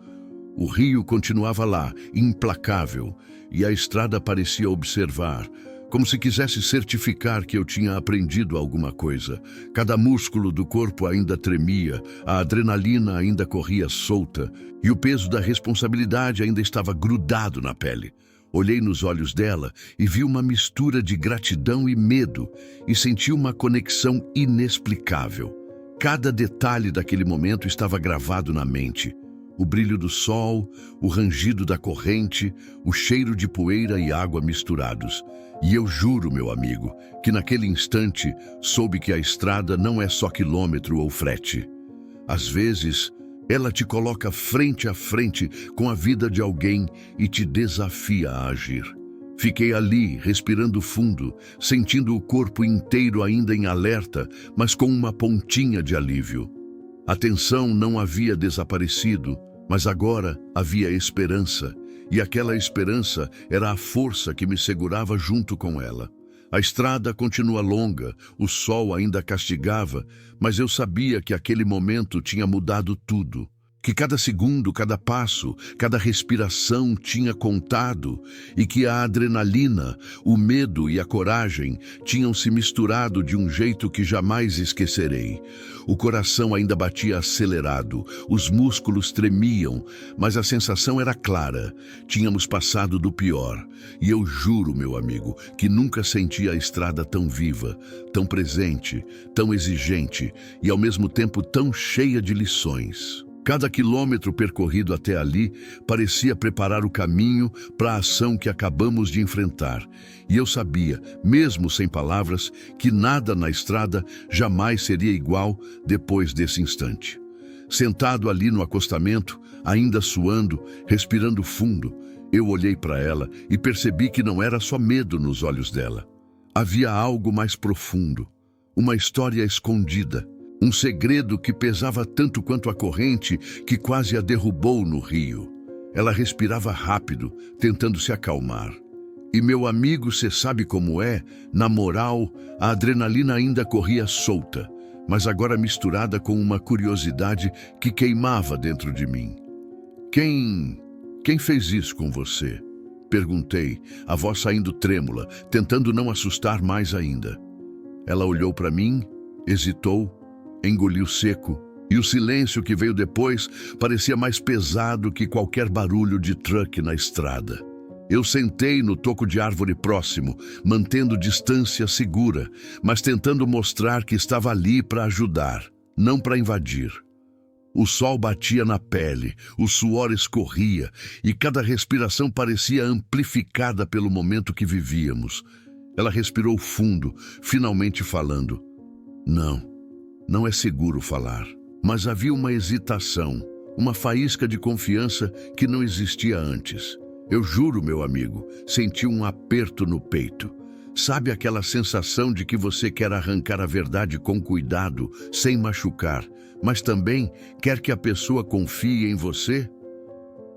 Speaker 1: O rio continuava lá, implacável, e a estrada parecia observar, como se quisesse certificar que eu tinha aprendido alguma coisa. Cada músculo do corpo ainda tremia, a adrenalina ainda corria solta, e o peso da responsabilidade ainda estava grudado na pele. Olhei nos olhos dela e vi uma mistura de gratidão e medo, e senti uma conexão inexplicável. Cada detalhe daquele momento estava gravado na mente. o brilho do sol, o rangido da corrente, o cheiro de poeira e água misturados. E eu juro, meu amigo, que naquele instante soube que a estrada não é só quilômetro ou frete. Às vezes, ela te coloca frente a frente com a vida de alguém e te desafia a agir. Fiquei ali, respirando fundo, sentindo o corpo inteiro ainda em alerta, mas com uma pontinha de alívio. A tensão não havia desaparecido, mas agora havia esperança, e aquela esperança era a força que me segurava junto com ela. A estrada continua longa, o sol ainda castigava, mas eu sabia que aquele momento tinha mudado tudo. Que cada segundo, cada passo, cada respiração tinha contado e que a adrenalina, o medo e a coragem tinham se misturado de um jeito que jamais esquecerei. O coração ainda batia acelerado, os músculos tremiam, mas a sensação era clara. Tínhamos passado do pior. E eu juro, meu amigo, que nunca senti a estrada tão viva, tão presente, tão exigente e ao mesmo tempo tão cheia de lições. Cada quilômetro percorrido até ali parecia preparar o caminho para a ação que acabamos de enfrentar. E eu sabia, mesmo sem palavras, que nada na estrada jamais seria igual depois desse instante. Sentado ali no acostamento, ainda suando, respirando fundo, eu olhei para ela e percebi que não era só medo nos olhos dela. Havia algo mais profundo, uma história escondida. Um segredo que pesava tanto quanto a corrente que quase a derrubou no rio. Ela respirava rápido, tentando se acalmar. E meu amigo, cê sabe como é, na moral, a adrenalina ainda corria solta, mas agora misturada com uma curiosidade que queimava dentro de mim. Quem fez isso com você? Perguntei, a voz saindo trêmula, tentando não assustar mais ainda. Ela olhou para mim, hesitou, engoliu seco, e o silêncio que veio depois parecia mais pesado que qualquer barulho de truck na estrada. Eu sentei no toco de árvore próximo, mantendo distância segura, mas tentando mostrar que estava ali para ajudar, não para invadir. O sol batia na pele, o suor escorria, e cada respiração parecia amplificada pelo momento que vivíamos. Ela respirou fundo, finalmente falando. Não é seguro falar, mas havia uma hesitação, uma faísca de confiança que não existia antes. Eu juro, meu amigo, senti um aperto no peito. Sabe aquela sensação de que você quer arrancar a verdade com cuidado, sem machucar, mas também quer que a pessoa confie em você?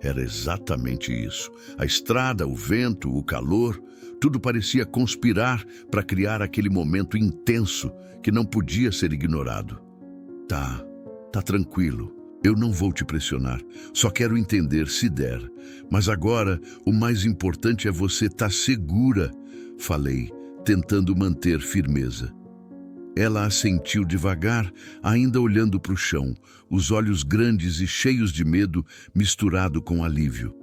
Speaker 1: Era exatamente isso. A estrada, o vento, o calor, tudo parecia conspirar para criar aquele momento intenso que não podia ser ignorado. Tá tranquilo. Eu não vou te pressionar. Só quero entender se der. Mas agora, o mais importante é você estar segura, falei, tentando manter firmeza. Ela assentiu devagar, ainda olhando para o chão, os olhos grandes e cheios de medo misturado com alívio.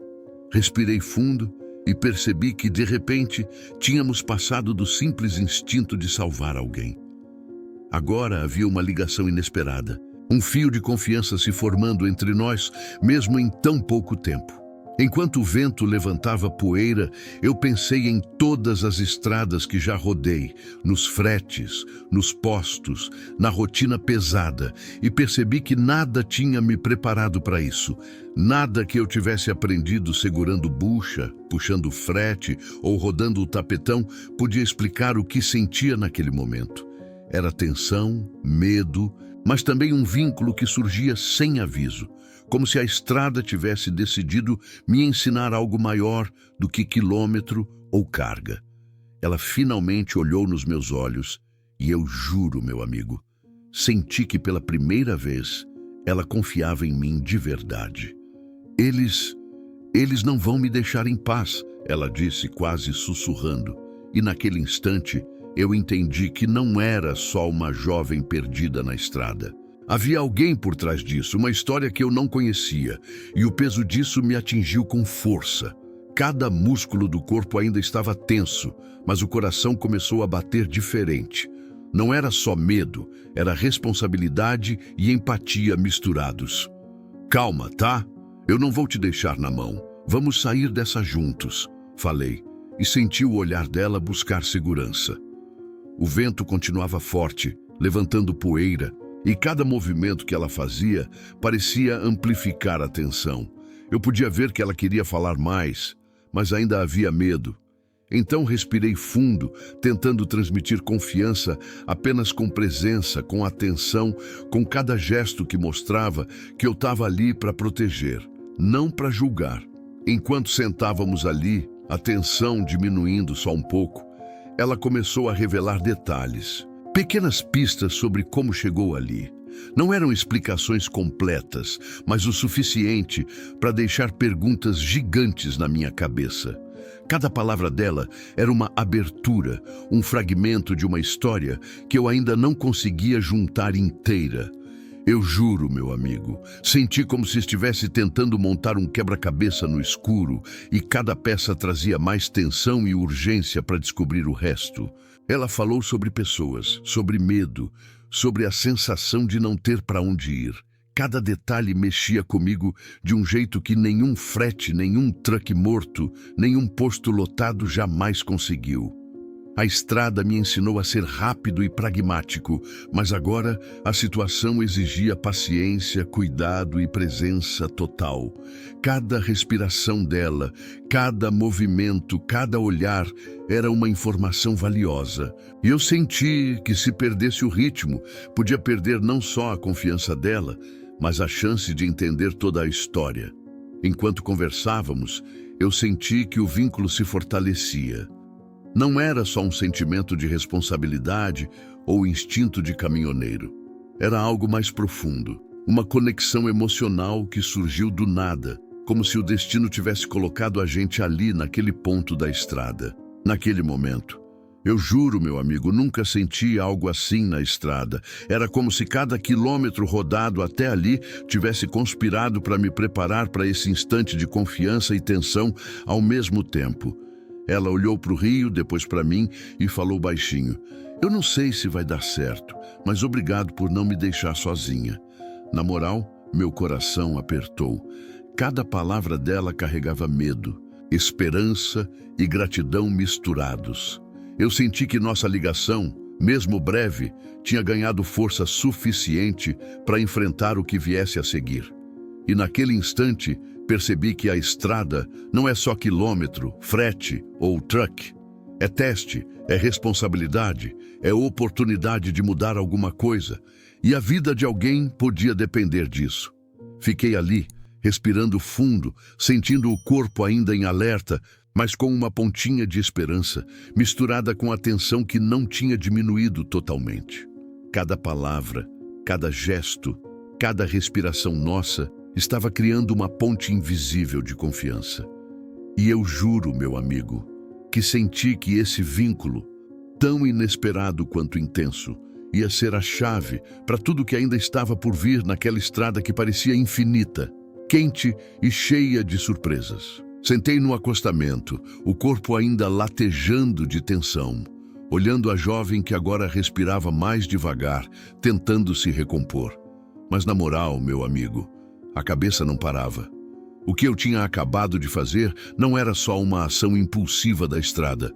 Speaker 1: Respirei fundo e percebi que, de repente, tínhamos passado do simples instinto de salvar alguém. Agora havia uma ligação inesperada, um fio de confiança se formando entre nós, mesmo em tão pouco tempo. Enquanto o vento levantava poeira, eu pensei em todas as estradas que já rodei, nos fretes, nos postos, na rotina pesada, e percebi que nada tinha me preparado para isso. Nada que eu tivesse aprendido segurando bucha, puxando frete ou rodando o tapetão podia explicar o que sentia naquele momento. Era tensão, medo, mas também um vínculo que surgia sem aviso, como se a estrada tivesse decidido me ensinar algo maior do que quilômetro ou carga. Ela finalmente olhou nos meus olhos e eu juro, meu amigo, senti que pela primeira vez ela confiava em mim de verdade. Eles não vão me deixar em paz, ela disse quase sussurrando, e naquele instante eu entendi que não era só uma jovem perdida na estrada. Havia alguém por trás disso, uma história que eu não conhecia, e o peso disso me atingiu com força. Cada músculo do corpo ainda estava tenso, mas o coração começou a bater diferente. Não era só medo, era responsabilidade e empatia misturados. Calma, tá? Eu não vou te deixar na mão. Vamos sair dessa juntos, falei, e senti o olhar dela buscar segurança. O vento continuava forte, levantando poeira, e cada movimento que ela fazia parecia amplificar a tensão. Eu podia ver que ela queria falar mais, mas ainda havia medo. Então respirei fundo, tentando transmitir confiança apenas com presença, com atenção, com cada gesto que mostrava que eu estava ali para proteger, não para julgar. Enquanto sentávamos ali, a tensão diminuindo só um pouco, ela começou a revelar detalhes, pequenas pistas sobre como chegou ali. Não eram explicações completas, mas o suficiente para deixar perguntas gigantes na minha cabeça. Cada palavra dela era uma abertura, um fragmento de uma história que eu ainda não conseguia juntar inteira. Eu juro, meu amigo, senti como se estivesse tentando montar um quebra-cabeça no escuro e cada peça trazia mais tensão e urgência para descobrir o resto. Ela falou sobre pessoas, sobre medo, sobre a sensação de não ter para onde ir. Cada detalhe mexia comigo de um jeito que nenhum frete, nenhum truck morto, nenhum posto lotado jamais conseguiu. A estrada me ensinou a ser rápido e pragmático, mas agora a situação exigia paciência, cuidado e presença total. Cada respiração dela, cada movimento, cada olhar era uma informação valiosa. E eu senti que se perdesse o ritmo, podia perder não só a confiança dela, mas a chance de entender toda a história. Enquanto conversávamos, eu senti que o vínculo se fortalecia. Não era só um sentimento de responsabilidade ou instinto de caminhoneiro. Era algo mais profundo, uma conexão emocional que surgiu do nada, como se o destino tivesse colocado a gente ali naquele ponto da estrada. Naquele momento, eu juro, meu amigo, nunca senti algo assim na estrada. Era como se cada quilômetro rodado até ali tivesse conspirado para me preparar para esse instante de confiança e tensão ao mesmo tempo. Ela olhou para o rio, depois para mim e falou baixinho: "Eu não sei se vai dar certo, mas obrigado por não me deixar sozinha." Na moral, meu coração apertou. Cada palavra dela carregava medo, esperança e gratidão misturados. Eu senti que nossa ligação, mesmo breve, tinha ganhado força suficiente para enfrentar o que viesse a seguir. E naquele instante, percebi que a estrada não é só quilômetro, frete ou truck. É teste, é responsabilidade, é oportunidade de mudar alguma coisa. E a vida de alguém podia depender disso. Fiquei ali, respirando fundo, sentindo o corpo ainda em alerta, mas com uma pontinha de esperança, misturada com a tensão que não tinha diminuído totalmente. Cada palavra, cada gesto, cada respiração nossa estava criando uma ponte invisível de confiança. E eu juro, meu amigo, que senti que esse vínculo, tão inesperado quanto intenso, ia ser a chave para tudo que ainda estava por vir naquela estrada que parecia infinita, quente e cheia de surpresas. Sentei no acostamento, o corpo ainda latejando de tensão, olhando a jovem que agora respirava mais devagar, tentando se recompor. Mas na moral, meu amigo, a cabeça não parava. O que eu tinha acabado de fazer não era só uma ação impulsiva da estrada.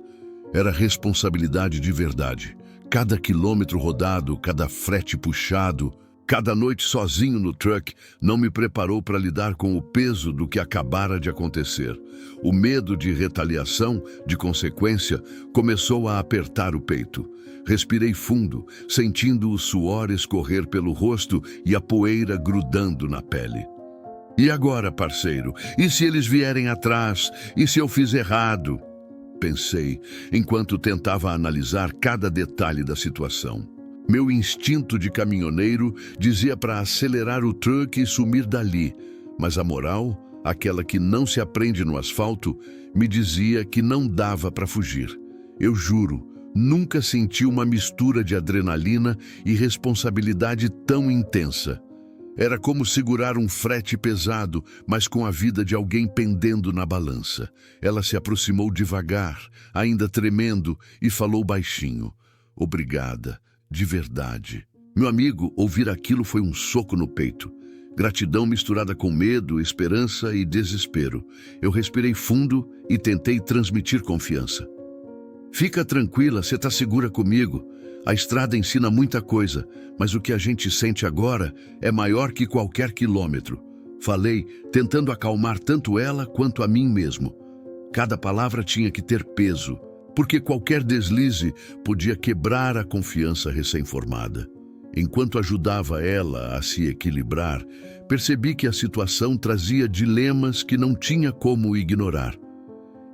Speaker 1: Era responsabilidade de verdade. Cada quilômetro rodado, cada frete puxado, cada noite sozinho no truck não me preparou para lidar com o peso do que acabara de acontecer. O medo de retaliação, de consequência, começou a apertar o peito. Respirei fundo, sentindo o suor escorrer pelo rosto e a poeira grudando na pele. E agora, parceiro? E se eles vierem atrás? E se eu fiz errado? Pensei, enquanto tentava analisar cada detalhe da situação. Meu instinto de caminhoneiro dizia para acelerar o truck e sumir dali, mas a moral, aquela que não se aprende no asfalto, me dizia que não dava para fugir. Eu juro, nunca senti uma mistura de adrenalina e responsabilidade tão intensa. Era como segurar um frete pesado, mas com a vida de alguém pendendo na balança. Ela se aproximou devagar, ainda tremendo, e falou baixinho: "Obrigada, de verdade." Meu amigo, ouvir aquilo foi um soco no peito. Gratidão misturada com medo, esperança e desespero. Eu respirei fundo e tentei transmitir confiança. Fica tranquila, você está segura comigo. A estrada ensina muita coisa, mas o que a gente sente agora é maior que qualquer quilômetro. Falei, tentando acalmar tanto ela quanto a mim mesmo. Cada palavra tinha que ter peso, porque qualquer deslize podia quebrar a confiança recém-formada. Enquanto ajudava ela a se equilibrar, percebi que a situação trazia dilemas que não tinha como ignorar.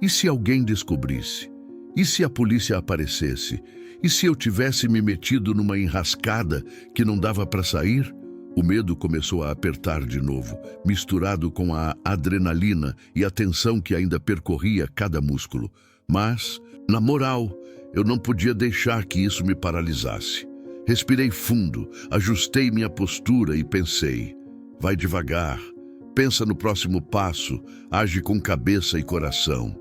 Speaker 1: E se alguém descobrisse? E se a polícia aparecesse? E se eu tivesse me metido numa enrascada que não dava para sair? O medo começou a apertar de novo, misturado com a adrenalina e a tensão que ainda percorria cada músculo. Mas, na moral, eu não podia deixar que isso me paralisasse. Respirei fundo, ajustei minha postura e pensei, vai devagar, pensa no próximo passo, age com cabeça e coração.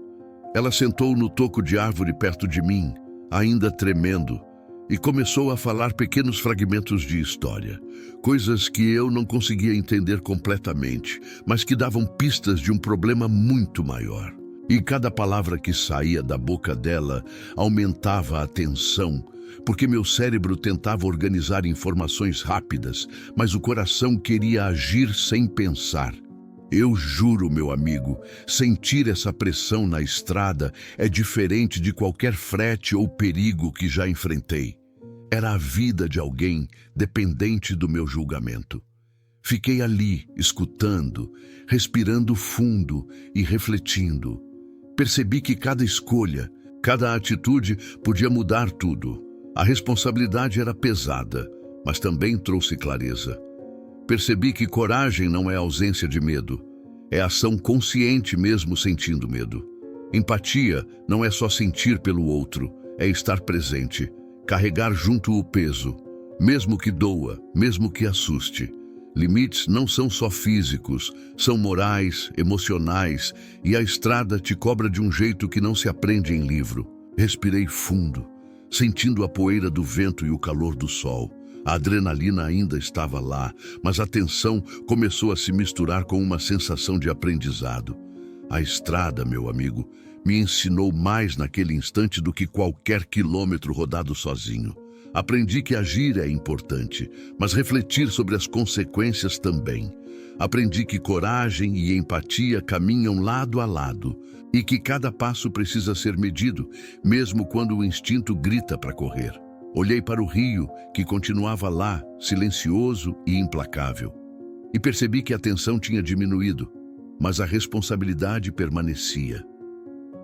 Speaker 1: Ela sentou no toco de árvore perto de mim, ainda tremendo, e começou a falar pequenos fragmentos de história, coisas que eu não conseguia entender completamente, mas que davam pistas de um problema muito maior. E cada palavra que saía da boca dela aumentava a tensão, porque meu cérebro tentava organizar informações rápidas, mas o coração queria agir sem pensar. Eu juro, meu amigo, sentir essa pressão na estrada é diferente de qualquer frete ou perigo que já enfrentei. Era a vida de alguém dependente do meu julgamento. Fiquei ali, escutando, respirando fundo e refletindo. Percebi que cada escolha, cada atitude podia mudar tudo. A responsabilidade era pesada, mas também trouxe clareza. Percebi que coragem não é ausência de medo, é ação consciente mesmo sentindo medo. Empatia não é só sentir pelo outro, é estar presente, carregar junto o peso, mesmo que doa, mesmo que assuste. Limites não são só físicos, são morais, emocionais, e a estrada te cobra de um jeito que não se aprende em livro. Respirei fundo, sentindo a poeira do vento e o calor do sol. A adrenalina ainda estava lá, mas a tensão começou a se misturar com uma sensação de aprendizado. A estrada, meu amigo, me ensinou mais naquele instante do que qualquer quilômetro rodado sozinho. Aprendi que agir é importante, mas refletir sobre as consequências também. Aprendi que coragem e empatia caminham lado a lado e que cada passo precisa ser medido, mesmo quando o instinto grita para correr. Olhei para o rio, que continuava lá, silencioso e implacável. E percebi que a tensão tinha diminuído, mas a responsabilidade permanecia.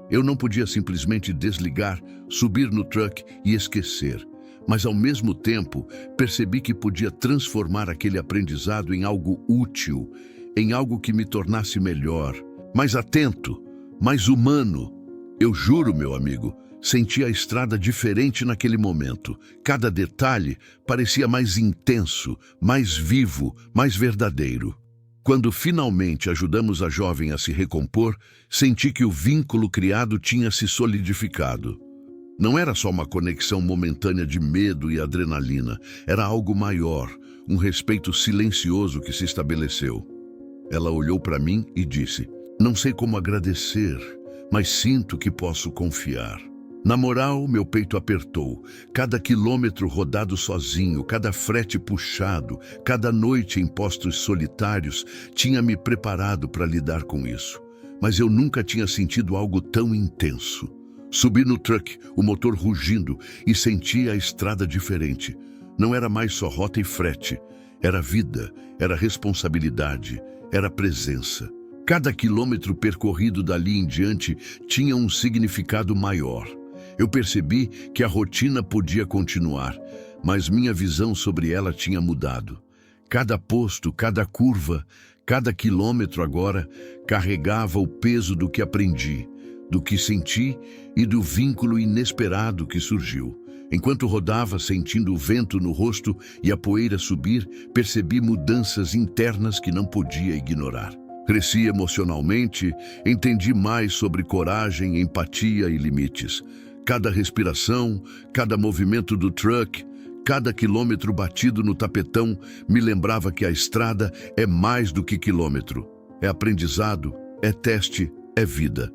Speaker 1: Eu não podia simplesmente desligar, subir no truck e esquecer. Mas, ao mesmo tempo, percebi que podia transformar aquele aprendizado em algo útil, em algo que me tornasse melhor, mais atento, mais humano. Eu juro, meu amigo, senti a estrada diferente naquele momento. Cada detalhe parecia mais intenso, mais vivo, mais verdadeiro. Quando finalmente ajudamos a jovem a se recompor, senti que o vínculo criado tinha se solidificado. Não era só uma conexão momentânea de medo e adrenalina, era algo maior, um respeito silencioso que se estabeleceu. Ela olhou para mim e disse, não sei como agradecer, mas sinto que posso confiar. Na moral, meu peito apertou. Cada quilômetro rodado sozinho, cada frete puxado, cada noite em postos solitários, tinha me preparado para lidar com isso. Mas eu nunca tinha sentido algo tão intenso. Subi no truck, o motor rugindo, e senti a estrada diferente. Não era mais só rota e frete. Era vida, era responsabilidade, era presença. Cada quilômetro percorrido dali em diante tinha um significado maior. Eu percebi que a rotina podia continuar, mas minha visão sobre ela tinha mudado. Cada posto, cada curva, cada quilômetro agora carregava o peso do que aprendi, do que senti e do vínculo inesperado que surgiu. Enquanto rodava, sentindo o vento no rosto e a poeira subir, percebi mudanças internas que não podia ignorar. Cresci emocionalmente, entendi mais sobre coragem, empatia e limites. Cada respiração, cada movimento do truck, cada quilômetro batido no tapetão me lembrava que a estrada é mais do que quilômetro. É aprendizado, é teste, é vida.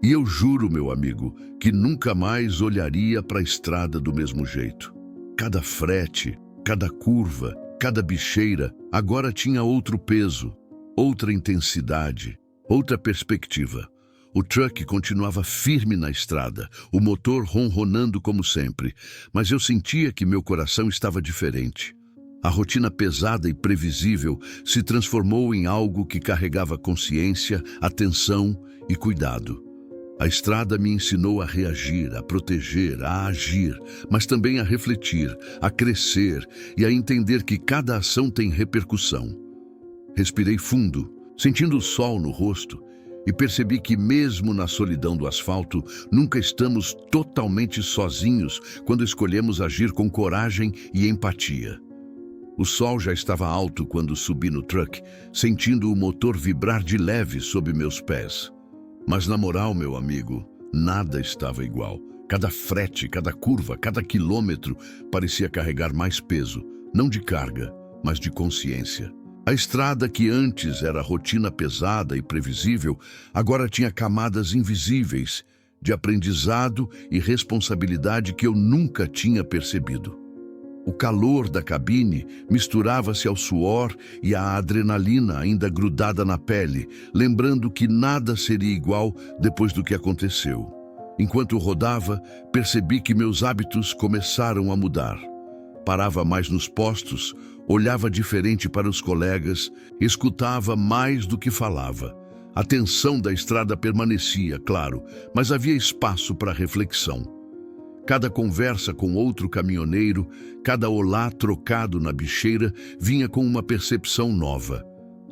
Speaker 1: E eu juro, meu amigo, que nunca mais olharia para a estrada do mesmo jeito. Cada frete, cada curva, cada bicheira agora tinha outro peso, outra intensidade, outra perspectiva. O truck continuava firme na estrada, o motor ronronando como sempre, mas eu sentia que meu coração estava diferente. A rotina pesada e previsível se transformou em algo que carregava consciência, atenção e cuidado. A estrada me ensinou a reagir, a proteger, a agir, mas também a refletir, a crescer e a entender que cada ação tem repercussão. Respirei fundo, sentindo o sol no rosto, e percebi que mesmo na solidão do asfalto, nunca estamos totalmente sozinhos quando escolhemos agir com coragem e empatia. O sol já estava alto quando subi no truck, sentindo o motor vibrar de leve sob meus pés. Mas na moral, meu amigo, nada estava igual. Cada frete, cada curva, cada quilômetro parecia carregar mais peso, não de carga, mas de consciência. A estrada que antes era rotina pesada e previsível, agora tinha camadas invisíveis, de aprendizado e responsabilidade que eu nunca tinha percebido. O calor da cabine misturava-se ao suor e à adrenalina ainda grudada na pele, lembrando que nada seria igual depois do que aconteceu. Enquanto rodava, percebi que meus hábitos começaram a mudar. Parava mais nos postos, olhava diferente para os colegas, escutava mais do que falava. A tensão da estrada permanecia, claro, mas havia espaço para reflexão. Cada conversa com outro caminhoneiro, cada olá trocado na bicheira, vinha com uma percepção nova.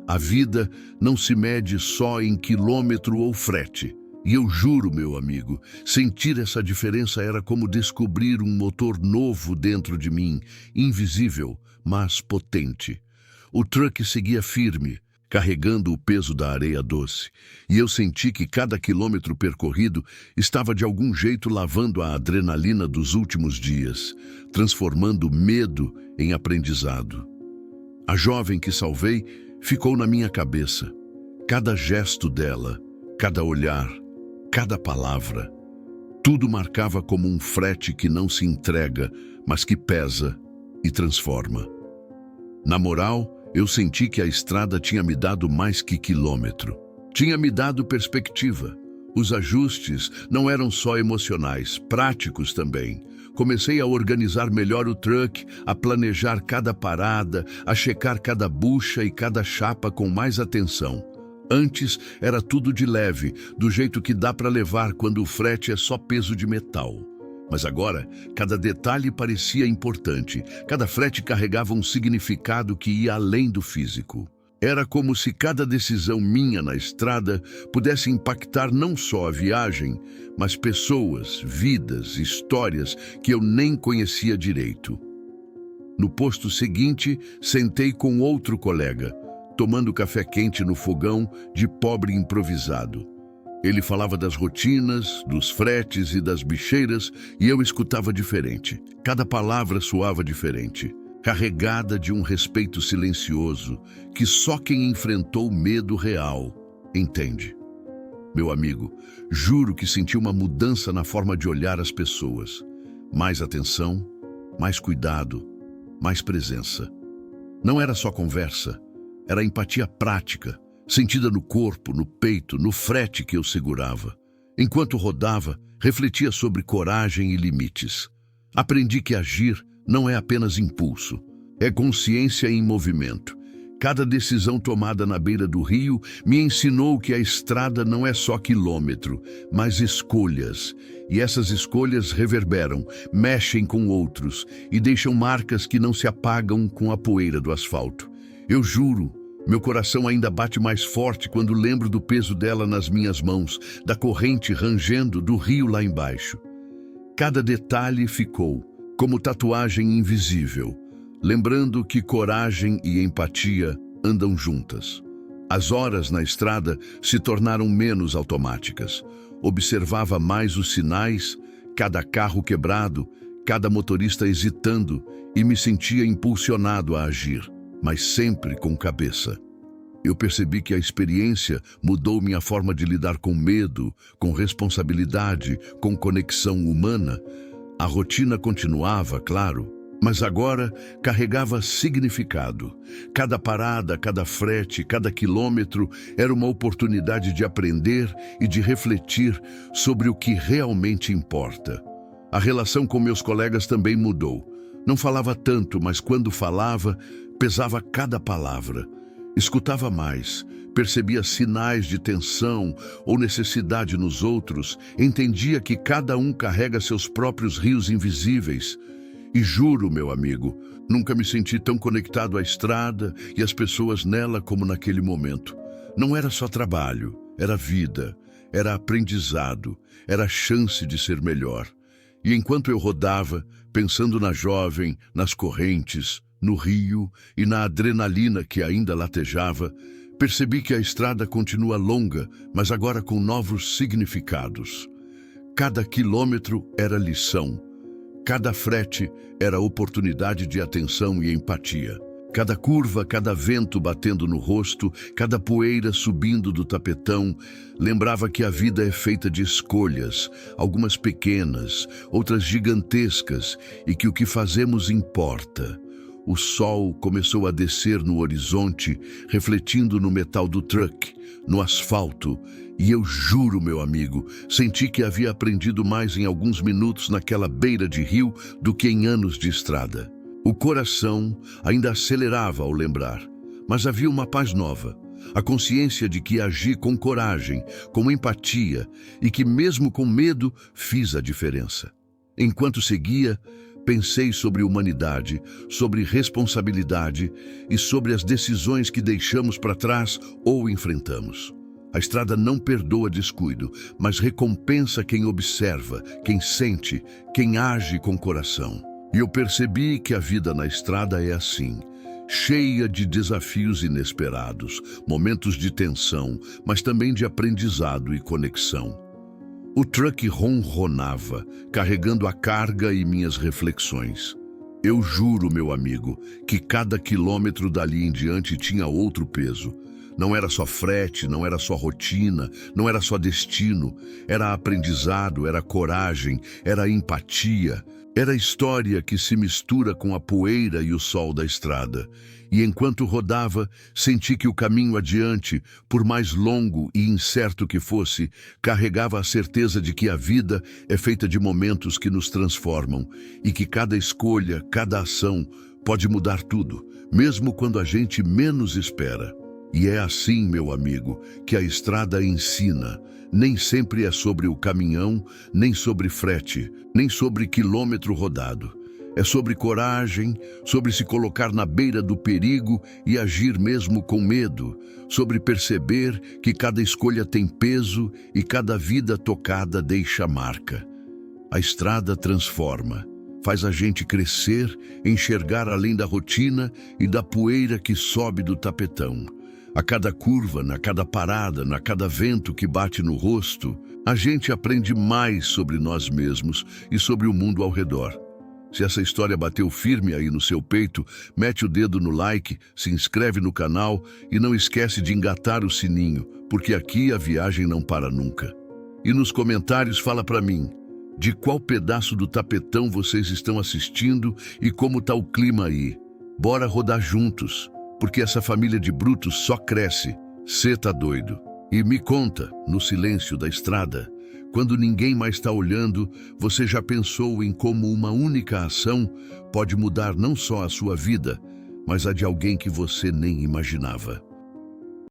Speaker 1: A vida não se mede só em quilômetro ou frete. E eu juro, meu amigo, sentir essa diferença era como descobrir um motor novo dentro de mim, invisível, mas potente. O truck seguia firme, carregando o peso da areia doce, e eu senti que cada quilômetro percorrido estava de algum jeito lavando a adrenalina dos últimos dias, transformando medo em aprendizado. A jovem que salvei ficou na minha cabeça. Cada gesto dela, cada olhar, cada palavra, tudo marcava como um frete que não se entrega, mas que pesa e transforma. Na moral, eu senti que a estrada tinha me dado mais que quilômetro. Tinha me dado perspectiva. Os ajustes não eram só emocionais, práticos também. Comecei a organizar melhor o truck, a planejar cada parada, a checar cada bucha e cada chapa com mais atenção. Antes era tudo de leve, do jeito que dá para levar quando o frete é só peso de metal. Mas agora, cada detalhe parecia importante. Cada frete carregava um significado que ia além do físico. Era como se cada decisão minha na estrada pudesse impactar não só a viagem, mas pessoas, vidas, histórias que eu nem conhecia direito. No posto seguinte, sentei com outro colega, tomando café quente no fogão de pobre improvisado. Ele falava das rotinas, dos fretes e das bicheiras, e eu escutava diferente. Cada palavra soava diferente, carregada de um respeito silencioso, que só quem enfrentou o medo real entende. Meu amigo, juro que senti uma mudança na forma de olhar as pessoas. Mais atenção, mais cuidado, mais presença. Não era só conversa, era empatia prática, sentida no corpo, no peito, no frete que eu segurava. Enquanto rodava, refletia sobre coragem e limites. Aprendi que agir não é apenas impulso, é consciência em movimento. Cada decisão tomada na beira do rio me ensinou que a estrada não é só quilômetro, mas escolhas. E essas escolhas reverberam, mexem com outros e deixam marcas que não se apagam com a poeira do asfalto. Eu juro, meu coração ainda bate mais forte quando lembro do peso dela nas minhas mãos, da corrente rangendo do rio lá embaixo. Cada detalhe ficou, como tatuagem invisível, lembrando que coragem e empatia andam juntas. As horas na estrada se tornaram menos automáticas. Observava mais os sinais, cada carro quebrado, cada motorista hesitando, e me sentia impulsionado a agir, mas sempre com cabeça. Eu percebi que a experiência mudou minha forma de lidar com medo, com responsabilidade, com conexão humana. A rotina continuava, claro, mas agora carregava significado. Cada parada, cada frete, cada quilômetro era uma oportunidade de aprender e de refletir sobre o que realmente importa. A relação com meus colegas também mudou. Não falava tanto, mas quando falava, pesava cada palavra. Escutava mais, percebia sinais de tensão ou necessidade nos outros, entendia que cada um carrega seus próprios rios invisíveis. E juro, meu amigo, nunca me senti tão conectado à estrada e às pessoas nela como naquele momento. Não era só trabalho, era vida, era aprendizado, era chance de ser melhor. E enquanto eu rodava, pensando na jovem, nas correntes, no rio e na adrenalina que ainda latejava, percebi que a estrada continua longa, mas agora com novos significados. Cada quilômetro era lição. Cada frete era oportunidade de atenção e empatia. Cada curva, cada vento batendo no rosto, cada poeira subindo do tapetão, lembrava que a vida é feita de escolhas, algumas pequenas, outras gigantescas, e que o que fazemos importa. O sol começou a descer no horizonte, refletindo no metal do truck, no asfalto, e eu juro, meu amigo, senti que havia aprendido mais em alguns minutos naquela beira de rio do que em anos de estrada. O coração ainda acelerava ao lembrar, mas havia uma paz nova, a consciência de que agi com coragem, com empatia, e que mesmo com medo fiz a diferença. Enquanto seguia, pensei sobre humanidade, sobre responsabilidade e sobre as decisões que deixamos para trás ou enfrentamos. A estrada não perdoa descuido, mas recompensa quem observa, quem sente, quem age com coração. E eu percebi que a vida na estrada é assim, cheia de desafios inesperados, momentos de tensão, mas também de aprendizado e conexão. O truck ronronava, carregando a carga e minhas reflexões. Eu juro, meu amigo, que cada quilômetro dali em diante tinha outro peso. Não era só frete, não era só rotina, não era só destino. Era aprendizado, era coragem, era empatia. Era história que se mistura com a poeira e o sol da estrada. E enquanto rodava, senti que o caminho adiante, por mais longo e incerto que fosse, carregava a certeza de que a vida é feita de momentos que nos transformam e que cada escolha, cada ação pode mudar tudo, mesmo quando a gente menos espera. E é assim, meu amigo, que a estrada ensina. Nem sempre é sobre o caminhão, nem sobre frete, nem sobre quilômetro rodado. É sobre coragem, sobre se colocar na beira do perigo e agir mesmo com medo, sobre perceber que cada escolha tem peso e cada vida tocada deixa marca. A estrada transforma, faz a gente crescer, enxergar além da rotina e da poeira que sobe do tapetão. A cada curva, na cada parada, na cada vento que bate no rosto, a gente aprende mais sobre nós mesmos e sobre o mundo ao redor. Se essa história bateu firme aí no seu peito, mete o dedo no like, se inscreve no canal e não esquece de engatar o sininho, porque aqui a viagem não para nunca. E nos comentários fala pra mim, de qual pedaço do tapetão vocês estão assistindo e como tá o clima aí. Bora rodar juntos, porque essa família de brutos só cresce. Cê tá doido? E me conta, no silêncio da estrada, quando ninguém mais está olhando, você já pensou em como uma única ação pode mudar não só a sua vida, mas a de alguém que você nem imaginava?